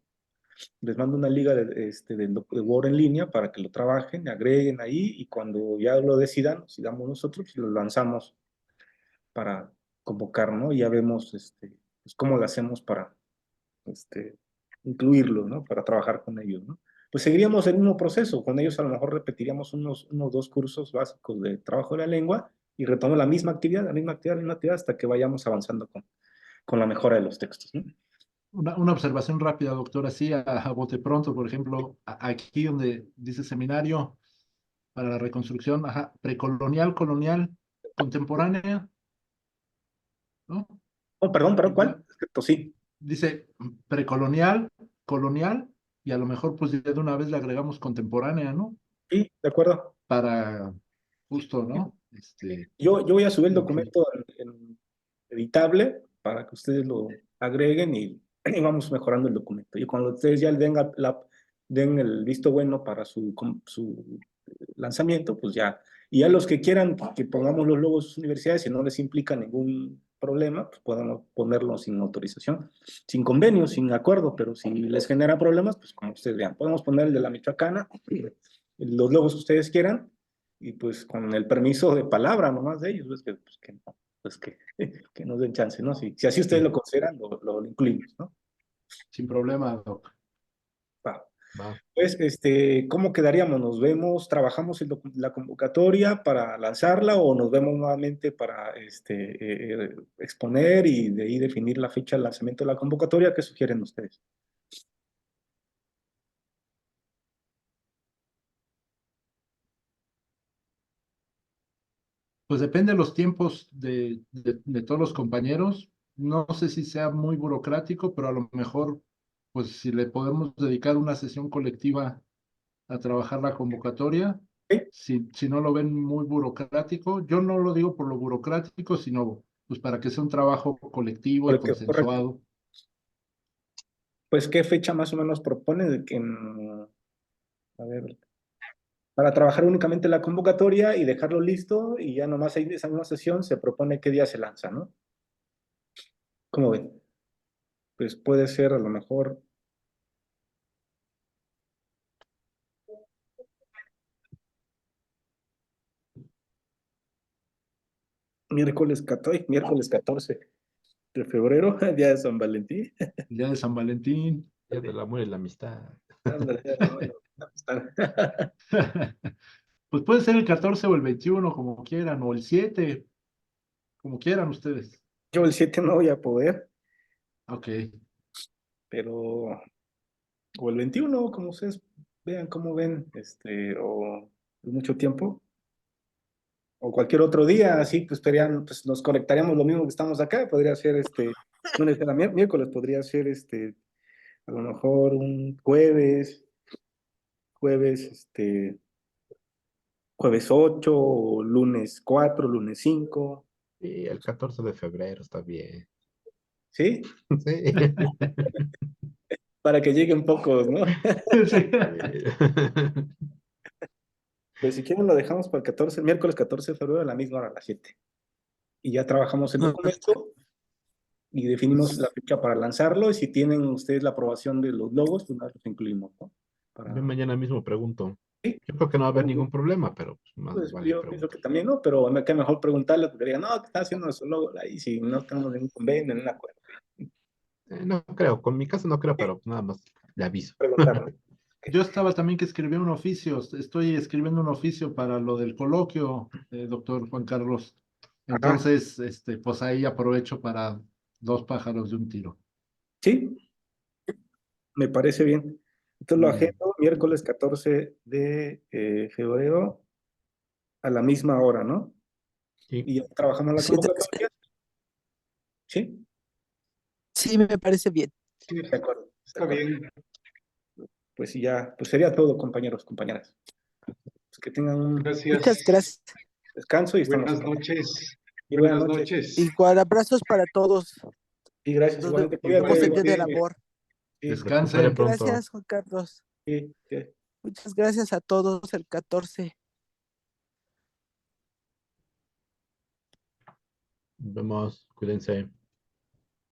Les mando una liga de Word en línea para que lo trabajen, agreguen ahí y cuando ya lo decidan, decidamos nosotros, lo lanzamos para convocar, ¿no? Y ya vemos pues cómo lo hacemos para incluirlos, ¿no? Para trabajar con ellos, ¿no? Pues seguiríamos el mismo proceso, con ellos a lo mejor repetiríamos unos 2 cursos básicos de trabajo de la lengua y retomamos la misma actividad, hasta que vayamos avanzando con la mejora de los textos, ¿no? Una observación rápida, doctor, así a bote pronto, por ejemplo, aquí donde dice seminario para la reconstrucción, ajá, precolonial, colonial, contemporánea, ¿no? Oh, perdón, ¿cuál? Es que tosí. Dice precolonial, colonial, y a lo mejor pues ya de una vez le agregamos contemporánea, ¿no? Sí, de acuerdo. Para justo, ¿no? Yo voy a subir el documento en editable para que ustedes lo agreguen y vamos mejorando el documento. Y cuando ustedes ya den el visto bueno para su lanzamiento, pues ya. Y a los que quieran que pongamos los logos de sus universidades, si no les implica ningún problema, pues podemos ponerlo sin autorización, sin convenio, sin acuerdo, pero si les genera problemas, pues como ustedes vean, podemos poner el de la Michoacana, los logos que ustedes quieran, y pues con el permiso de palabra nomás de ellos, que nos den chance, ¿no? Si así ustedes lo consideran, lo incluimos, ¿no? Sin problema, doc. Va. Va. Pues, ¿cómo quedaríamos? ¿Nos vemos, trabajamos la convocatoria para lanzarla o nos vemos nuevamente para exponer y de ahí definir la fecha de lanzamiento de la convocatoria? ¿Qué sugieren ustedes? Pues depende de los tiempos de todos los compañeros. No sé si sea muy burocrático, pero a lo mejor, pues si le podemos dedicar una sesión colectiva a trabajar la convocatoria, ¿Sí? si no lo ven muy burocrático, yo no lo digo por lo burocrático, sino pues para que sea un trabajo colectivo y Correcto. consensuado. Pues, ¿qué fecha más o menos propone a ver, para trabajar únicamente la convocatoria y dejarlo listo y ya nomás ahí en esa misma sesión se propone qué día se lanza, ¿no? ¿Cómo ven? Pues puede ser a lo mejor miércoles 14 de febrero, día de San Valentín. El día de San Valentín. Día del amor y la amistad. Ándale, bueno, Pues puede ser el 14 o el 21, como quieran, o el 7, como quieran ustedes. yo el 7 no voy a poder, Ok. pero o el 21, como ustedes vean, cómo ven, o mucho tiempo, o cualquier otro día, así pues, pues nos conectaríamos lo mismo que estamos acá, podría ser lunes a la miércoles, podría ser a lo mejor un jueves, jueves 8, o lunes 4, lunes 5, Y el 14 de febrero está bien. ¿sí? Sí. Para que lleguen pocos, ¿no? Sí. Pues si quieren lo dejamos para el miércoles 14 de febrero a la misma hora, a las 7. Y ya trabajamos el documento y definimos la fecha para lanzarlo. Y si tienen ustedes la aprobación de los logos, pues nada, los incluimos, ¿no? Yo mañana mismo pregunto. Sí. Yo creo que no va a haber ningún problema, pero pues, más Pues vale yo pienso que también, ¿no? Pero me queda mejor preguntarle, porque digan, no, que está haciendo nuestro logo ahí, si no tenemos ningún convenio, ningún acuerdo. No creo, con mi caso no creo, pero pues, nada más le aviso. Preguntarle. Yo estaba también que escribí un oficio, estoy escribiendo un oficio para lo del coloquio, doctor Juan Carlos. Entonces, pues ahí aprovecho para 2 pájaros de un tiro. Sí, me parece bien. Entonces lo Muy bien. agendo miércoles 14 de febrero a la misma hora, ¿no? Sí. Y ya trabajamos la 7. convocatoria. Sí, Sí, me parece bien. sí, de acuerdo. Está bien. Pues sí, ya, pues sería todo, compañeros, compañeras. Pues que tengan un Gracias. Muchas gracias. descanso y estamos. Buenas noches. Y buenas Buenas noches. noches. Igual, abrazos para todos. Y gracias, Nos igualmente. vemos Cuídate, el Día del igualmente. Amor. Descansen. Recupere pronto. Gracias, Juan Carlos. Sí, sí. Muchas gracias a todos el 14. Nos vemos. Cuídense.